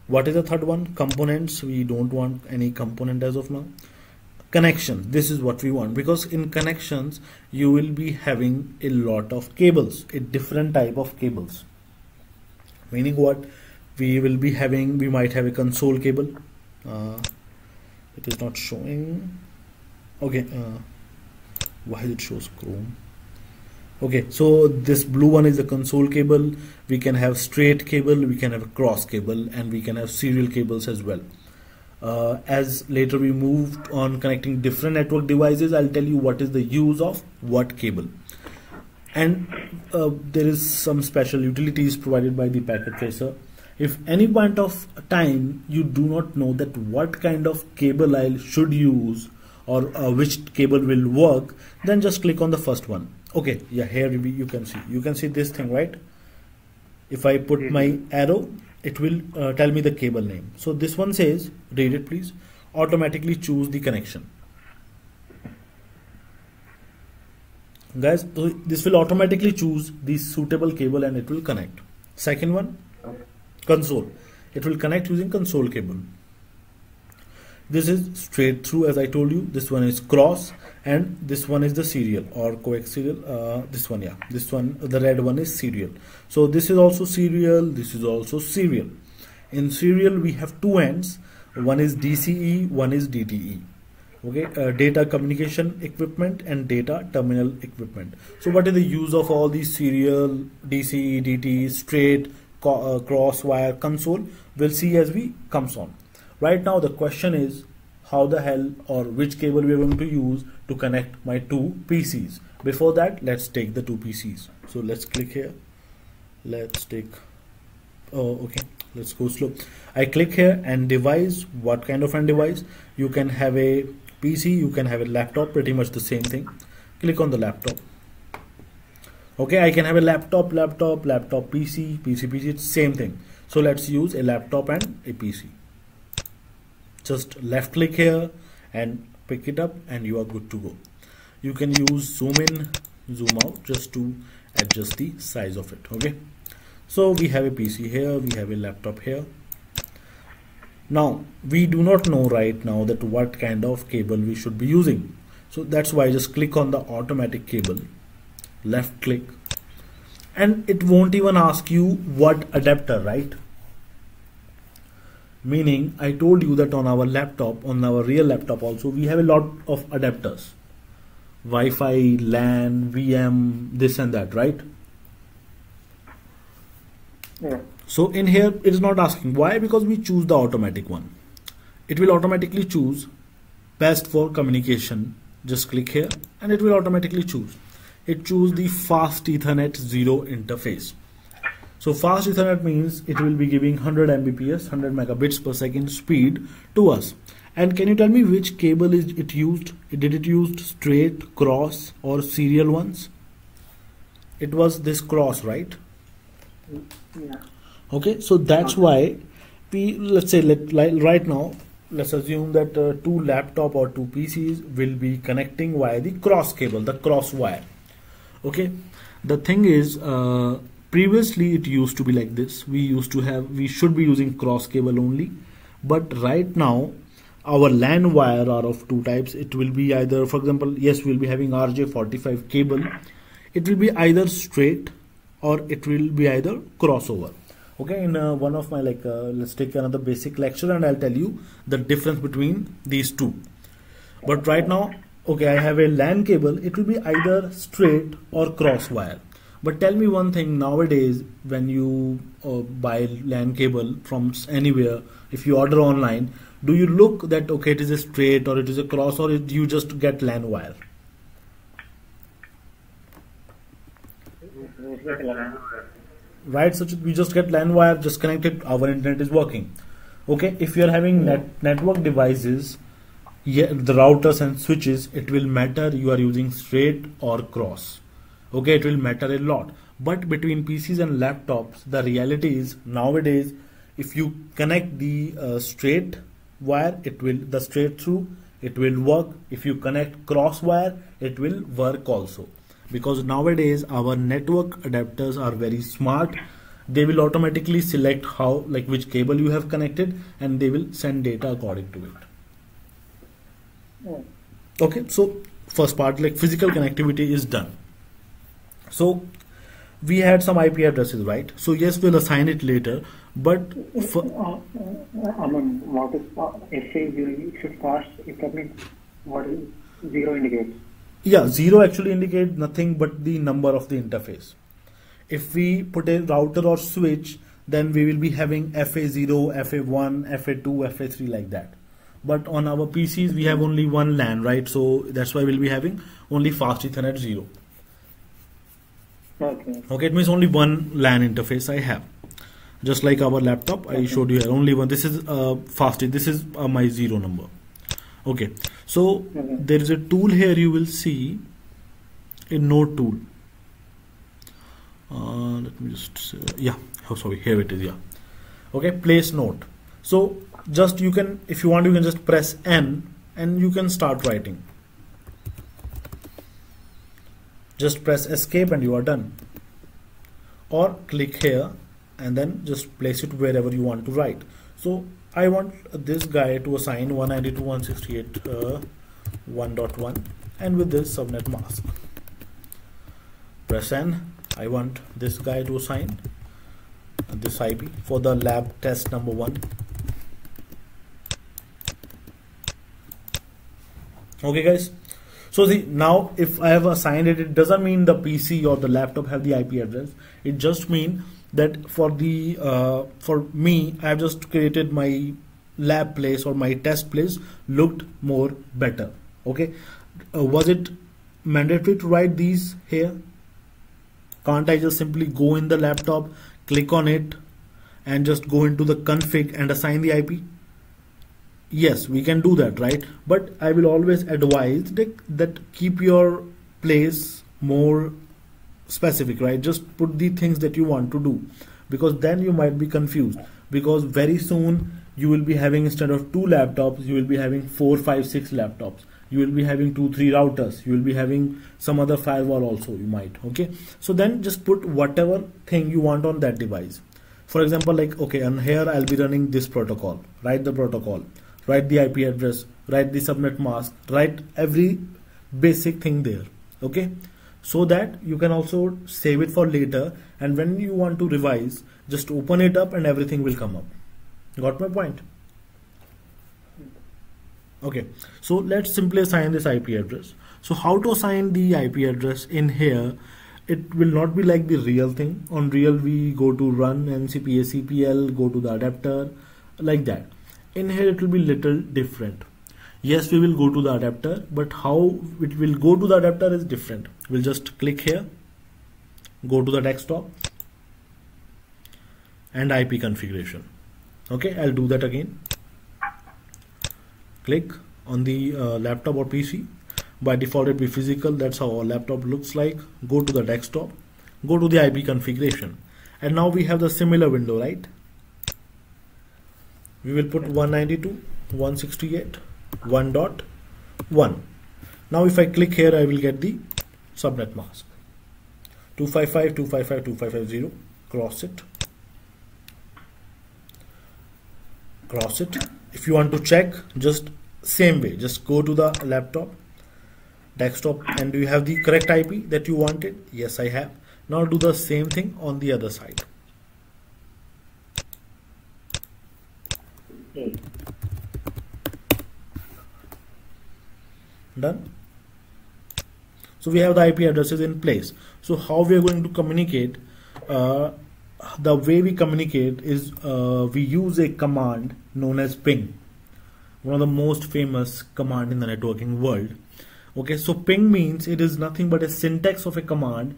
Speaker 1: What is the third one? Components. We don't want any component as of now. Connection. This is what we want, because in connections you will be having a lot of cables, a different type of cables. Meaning what? We will be having, we might have a console cable. It is not showing. Okay. Why it shows Chrome? Okay, so this blue one is the console cable. We can have straight cable, we can have a cross cable, and we can have serial cables as well. As later we moved on connecting different network devices, I'll tell you what is the use of what cable. And there is some special utilities provided by the Packet Tracer. If any point of time you do not know that what kind of cable I should use or which cable will work, then just click on the first one. Okay, yeah, here you can see this thing, right? If I put my arrow, it will tell me the cable name. So this one says, read it please, automatically choose the connection. Guys, so this will automatically choose the suitable cable and it will connect. Second one, console. It will connect using console cable. This is straight through, as I told you. This one is cross, and this one is the serial or coaxial. This one, yeah, this one, the red one is serial. So this is also serial, this is also serial. In serial we have two ends, one is DCE, one is DTE. Okay, data communication equipment and data terminal equipment. So what is the use of all these serial, DCE, DTE, straight, cross, wire, console? We'll see as we comes on. Right now the question is how the hell or which cable we are going to use to connect my two PCs. Before that, let's take the two PCs. So let's click here. Let's take, okay, let's go slow. I click here and device. What kind of end device? You can have a PC, you can have a laptop, pretty much the same thing. Click on the laptop. Okay, I can have a laptop, PC, PC, it's same thing. So let's use a laptop and a PC. Just left click here and pick it up and you are good to go. You can use zoom in, zoom out just to adjust the size of it. Okay, so we have a PC here, we have a laptop here. Now we do not know right now that what kind of cable we should be using. So that's why I just click on the automatic cable, left click, and it won't even ask you what adapter, right? Meaning I told you that on our laptop, on our real laptop also, we have a lot of adapters. Wi-Fi, LAN, VM, this and that, right?
Speaker 2: Yeah.
Speaker 1: So in here it is not asking. Why? Because we choose the automatic one. It will automatically choose best for communication. Just click here and it will automatically choose. It choose the fast Ethernet 0 interface. So fast Ethernet means it will be giving 100 Mbps, 100 megabits per second speed to us. And can you tell me which cable is it used? Did it used straight, cross, or serial ones? It was this cross, right?
Speaker 2: Yeah.
Speaker 1: Okay, so that's why let's say right now, let's assume that two laptop or two PCs will be connecting via the cross cable, the cross wire. Okay, the thing is, previously it used to be like this. We should be using cross cable only, but right now our LAN wire are of two types. It will be either, for example, yes, we'll be having RJ45 cable. It will be either straight or it will be either crossover. Okay, in one of my let's take another basic lecture and I'll tell you the difference between these two. But right now, okay, I have a LAN cable. It will be either straight or cross wire. But tell me one thing, nowadays when you buy LAN cable from anywhere, if you order online, do you look that okay, it is a straight or it is a cross, or you just get LAN wire? Right, so we just get LAN wire, just connected, our internet is working. Okay, if you are having network devices, yeah, the routers and switches, it will matter you are using straight or cross. Okay, it will matter a lot. But between PCs and laptops, the reality is nowadays, if you connect the straight wire, the straight through, it will work. If you connect cross wire, it will work also. Because nowadays our network adapters are very smart. They will automatically select which cable you have connected, and they will send data according to it. Okay, so first part, like physical connectivity is done. So we had some IP addresses, right? So yes, we'll assign it later, but
Speaker 2: what is SA0 should pass? That means what is 0 indicates?
Speaker 1: Yeah, 0 actually indicates nothing but the number of the interface. If we put a router or switch, then we will be having FA0, FA1, FA2, FA3 like that. But on our PCs, we have only one LAN, right? So that's why we'll be having only fast Ethernet 0. Okay, it means only one LAN interface I have. Just like our laptop, I showed you here, only one. This is fast. This is my 0 number. Okay, so there is a tool here, you will see a node tool. Let me just yeah, oh sorry, here it is. Yeah, okay, place node. So just you can, if you want, you can just press N and you can start writing. Just press escape and you are done, or click here and then just place it wherever you want to write. So I want this guy to assign 192.168.1.1 and with this subnet mask. Press N. I want this guy to assign this IP for the lab test number 1. Okay guys, so see, now if I have assigned it, it doesn't mean the PC or the laptop have the IP address. It just means that for me, I have just created my lab place or my test place looked more better. Okay, was it mandatory to write these here? Can't I just simply go in the laptop, click on it and just go into the config and assign the IP? Yes, we can do that, right? But I will always advise that keep your place more specific, right? Just put the things that you want to do, because then you might be confused, because very soon you will be having, instead of 2 laptops, you will be having 4, 5, 6 laptops. You will be having 2, 3 routers. You will be having some other firewall also, you might. Okay, so then just put whatever thing you want on that device. For example, like, okay, and here I'll be running this protocol. Write the protocol, write the IP address, write the subnet mask, write every basic thing there. Okay, so that you can also save it for later, and when you want to revise, just open it up and everything will come up. Got my point? Okay, so let's simply assign this IP address. So how to assign the IP address in here? It will not be like the real thing. On real, we go to run ncpacpl, go to the adapter, like that. In here it will be little different. Yes, we will go to the adapter, but how it will go to the adapter is different. We'll just click here, go to the desktop and IP configuration. Okay, I'll do that again. click on the laptop or PC. By default it will be physical. That's how our laptop looks like. Go to the desktop, go to the IP configuration, and now we have the similar window, right? We will put 192.168.1.1. Now if I click here, I will get the subnet mask 255.255.255.0. Cross it. If you want to check, just same way, just go to the laptop, desktop, and do you have the correct IP that you wanted? Yes, I have. Now do the same thing on the other side. Done. So we have the IP addresses in place. So how we are going to communicate? The way we communicate is we use a command known as ping, one of the most famous command in the networking world. Okay, so ping means it is nothing but a syntax of a command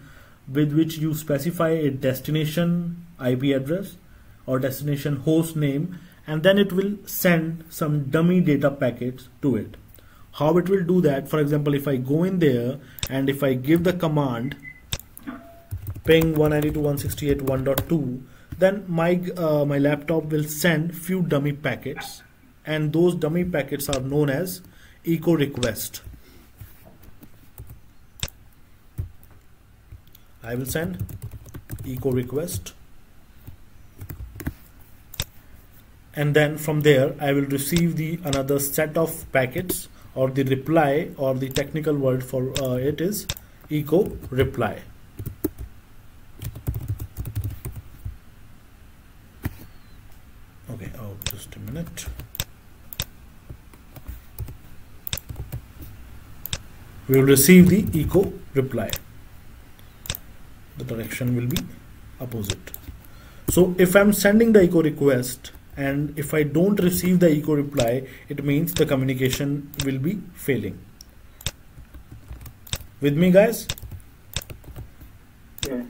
Speaker 1: with which you specify a destination IP address or destination host name, and then it will send some dummy data packets to it. How it will do that? For example, if I go in there and if I give the command ping 192.168.1.2, then my laptop will send few dummy packets, and those dummy packets are known as echo request. I will send echo request, and then from there I will receive the another set of packets, or the reply, or the technical word for it is echo reply. Okay, oh, just a minute. We will receive the echo reply. The direction will be opposite. So if I'm sending the echo request and if I don't receive the echo reply, it means the communication will be failing. With me, guys?
Speaker 2: Yeah.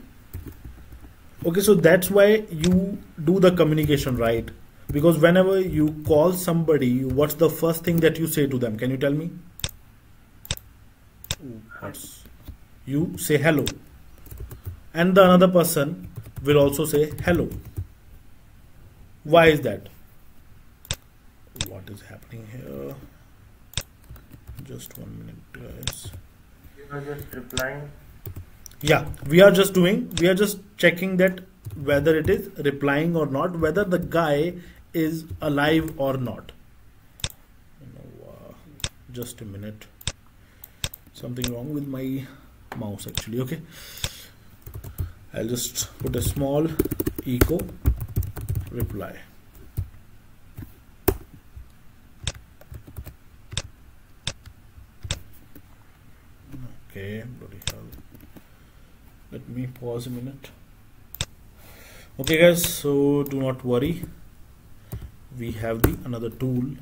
Speaker 1: Okay, so that's why you do the communication, right? Because whenever you call somebody, what's the first thing that you say to them? Can you tell me? You say hello, and the another person will also say hello. Why is that? What is happening here? Just 1 minute, guys.
Speaker 3: You are just replying.
Speaker 1: Yeah, we are just checking that whether it is replying or not, whether the guy is alive or not. Just a minute. Something wrong with my mouse actually. Okay, I'll just put a small echo reply. Okay, bloody hell. Let me pause a minute. Okay guys, so do not worry, we have the another tool.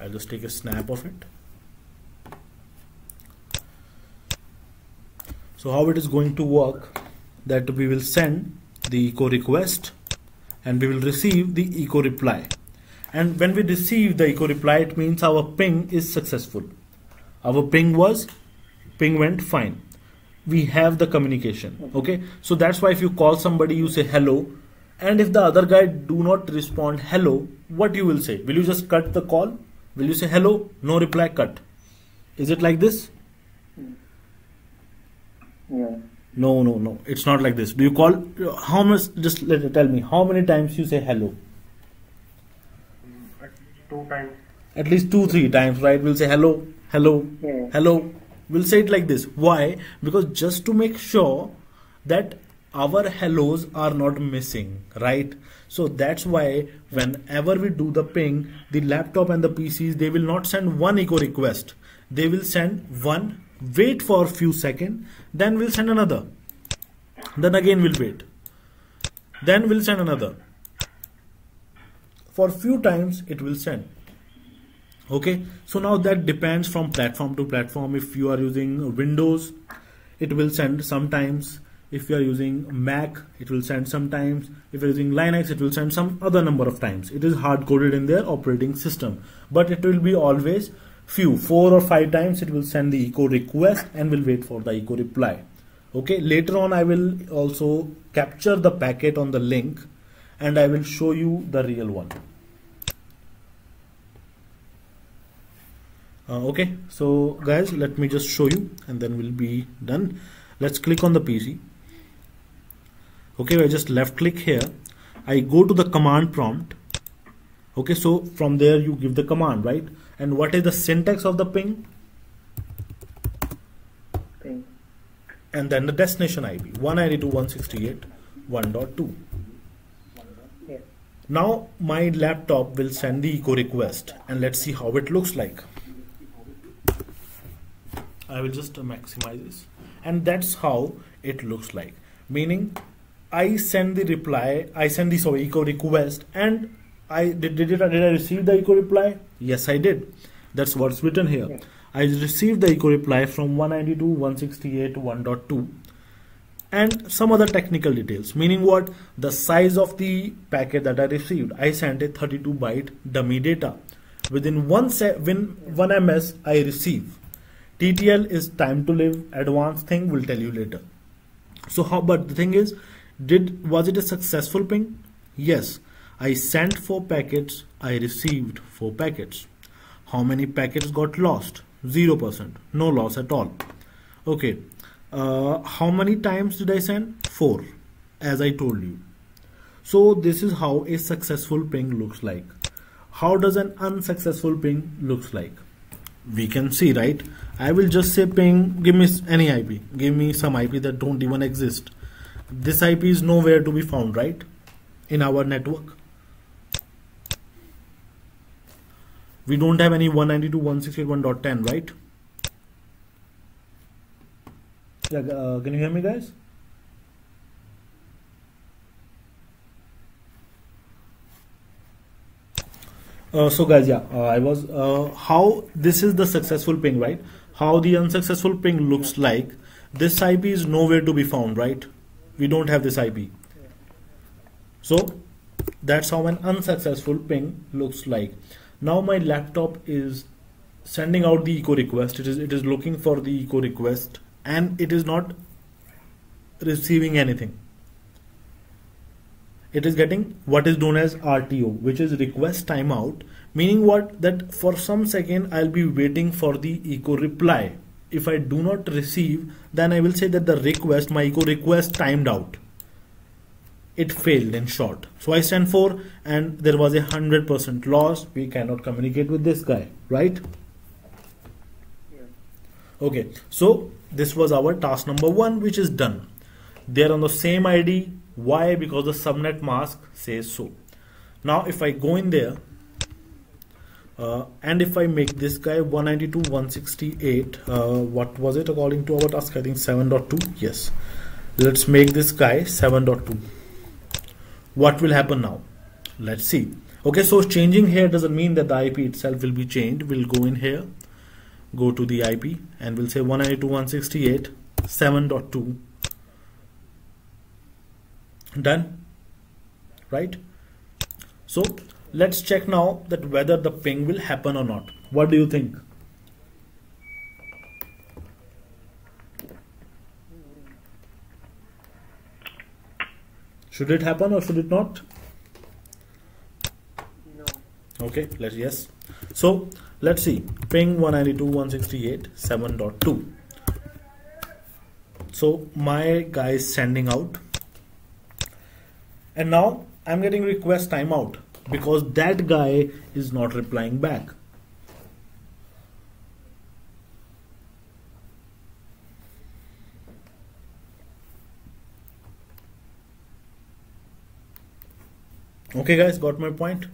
Speaker 1: I'll just take a snap of it. So how it is going to work, that we will send the echo request and we will receive the echo reply, and when we receive the echo reply, it means our ping is successful. Our ping went fine. We have the communication. Okay, so that's why if you call somebody, you say hello, and if the other guy do not respond hello, what you will say? Will you just cut the call? Will you say hello, no reply, cut? Is it like this?
Speaker 2: Yeah.
Speaker 1: No, it's not like this. Do you call, how much, just tell me how many times you say hello?
Speaker 3: At least 2 times.
Speaker 1: At least 2-3 times, right? We'll say hello, hello,
Speaker 2: Yeah.
Speaker 1: hello. We'll say it like this. Why? Because just to make sure that our hellos are not missing, right? So that's why whenever we do the ping, the laptop and the PCs, they will not send one echo request. They will send one, wait for a few seconds, then we'll send another. Then again we'll wait. Then we'll send another. For few times it will send. Okay, so now that depends from platform to platform. If you are using Windows, it will send sometimes. If you are using Mac, it will send sometimes. If you're using Linux, it will send some other number of times. It is hard coded in their operating system, but it will be always few, 4 or 5 times it will send the echo request and will wait for the echo reply. Okay, later on I will also capture the packet on the link and I will show you the real one. Okay, so guys, let me just show you and then we'll be done. Let's click on the PC. Okay, I just left click here. I go to the command prompt. Okay, so from there you give the command, right? And what is the syntax of the ping?
Speaker 2: Ping.
Speaker 1: And then the destination IP 192.168.1.2.
Speaker 2: Yeah.
Speaker 1: Now my laptop will send the echo request and let's see how it looks like. I will just maximize this, and that's how it looks like. Meaning I send the reply, I send the echo request, and did I receive the echo reply? Yes, I did. That's what's written here.
Speaker 2: Yeah.
Speaker 1: I received the echo reply from 192.168.1.2 and some other technical details. Meaning what? The size of the packet that I received. I sent a 32 byte dummy data. Within 1 ms I receive. TTL is time to live. Advanced thing will tell you later. So but the thing is, was it a successful ping? Yes. I sent 4 packets, I received 4 packets. How many packets got lost? 0%, no loss at all. Okay, how many times did I send? 4, as I told you. So this is how a successful ping looks like. How does an unsuccessful ping looks like? We can see, right? I will just say ping, give me any IP, give me some IP that don't even exist. This IP is nowhere to be found, right? In our network. We don't have any 192.168.1.10, right? Yeah, can you hear me, guys? So guys, yeah, I was how this is the successful ping, right? How the unsuccessful ping looks like. This IP is nowhere to be found, right? We don't have this IP. So that's how an unsuccessful ping looks like. Now my laptop is sending out the echo request. It is looking for the echo request and it is not receiving anything. It is getting what is known as RTO, which is request timeout, meaning what? That for some second I'll be waiting for the echo reply. If I do not receive, then I will say that the request, my echo request timed out. It failed, in short. So I sent 4 and there was 100% loss. We cannot communicate with this guy, right?
Speaker 2: Yeah.
Speaker 1: Okay, so this was our task number 1, which is done. They're on the same ID. Why? Because the subnet mask says so. Now if I go in there and if I make this guy 192.168, what was it according to our task? I think 7.2. Yes, let's make this guy 7.2. What will happen now? Let's see. Okay, so changing here doesn't mean that the IP itself will be changed. We'll go in here, go to the IP, and we'll say 192.168 7.2. Done, right? So let's check now that whether the ping will happen or not. What do you think? Should it happen or should it not?
Speaker 2: No.
Speaker 1: Okay, yes. So let's see. Ping 192.168 7.2. So my guy is sending out. And now I'm getting request timeout because that guy is not replying back. Okay guys, got my point?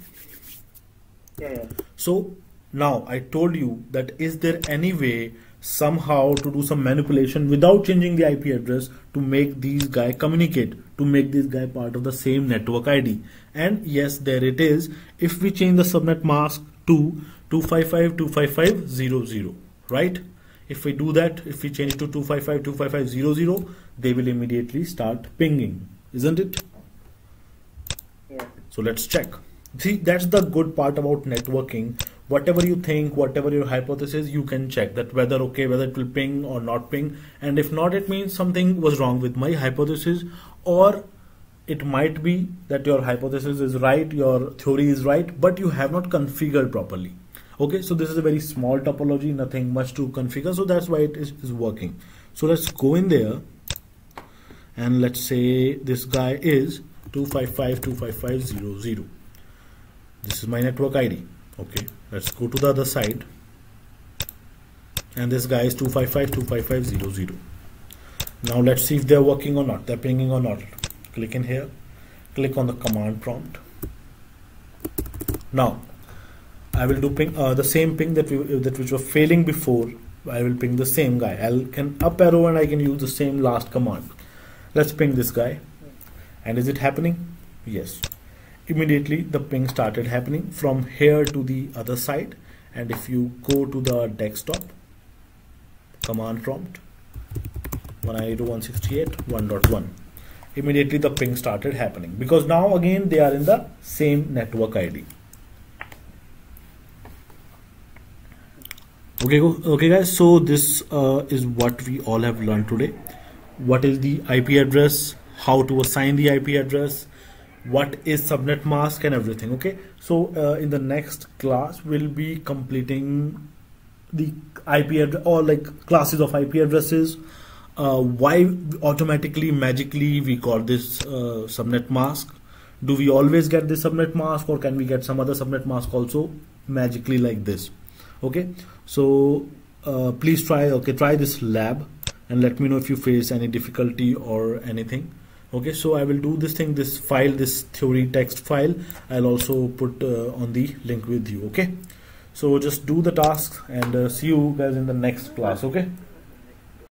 Speaker 2: Yeah.
Speaker 1: So now I told you that is there any way somehow to do some manipulation without changing the IP address to make these guys communicate, to make this guy part of the same network ID? And yes, there it is. If we change the subnet mask to 255.255.0.0, right? If we do that, if we change to 255.255.0.0, they will immediately start pinging, isn't it?
Speaker 2: Yeah.
Speaker 1: So let's check. See, that's the good part about networking. Whatever you think, whatever your hypothesis, you can check that whether it will ping or not ping. And if not, it means something was wrong with my hypothesis, or it might be that your hypothesis is right, your theory is right, but you have not configured properly. Okay, so this is a very small topology, nothing much to configure, so that's why it is working. So let's go in there and let's say this guy is 255.255.0.0. This is my network ID. Okay, let's go to the other side, and this guy is 255.255.0.0. Now let's see if they're working or not, they're pinging or not. Click in here, click on the command prompt. Now I will do ping the same ping that which was failing before. I will ping the same guy. I can up arrow and I can use the same last command. Let's ping this guy. And is it happening? Yes. Immediately the ping started happening from here to the other side. And if you go to the desktop, command prompt 192.168.1.1, immediately the ping started happening, because now again they are in the same network ID. Okay guys, so this is what we all have learned today. What is the IP address, how to assign the IP address, what is subnet mask, and everything. Okay, so in the next class we'll be completing the IP address, or like classes of IP addresses, why automatically magically we got this subnet mask. Do we always get this subnet mask, or can we get some other subnet mask also magically like this? Okay, so please try this lab and let me know if you face any difficulty or anything. Okay, so I will do this thing, this file, this theory text file, I'll also put on the link with you. Okay, so just do the tasks and see you guys in the next class. Okay.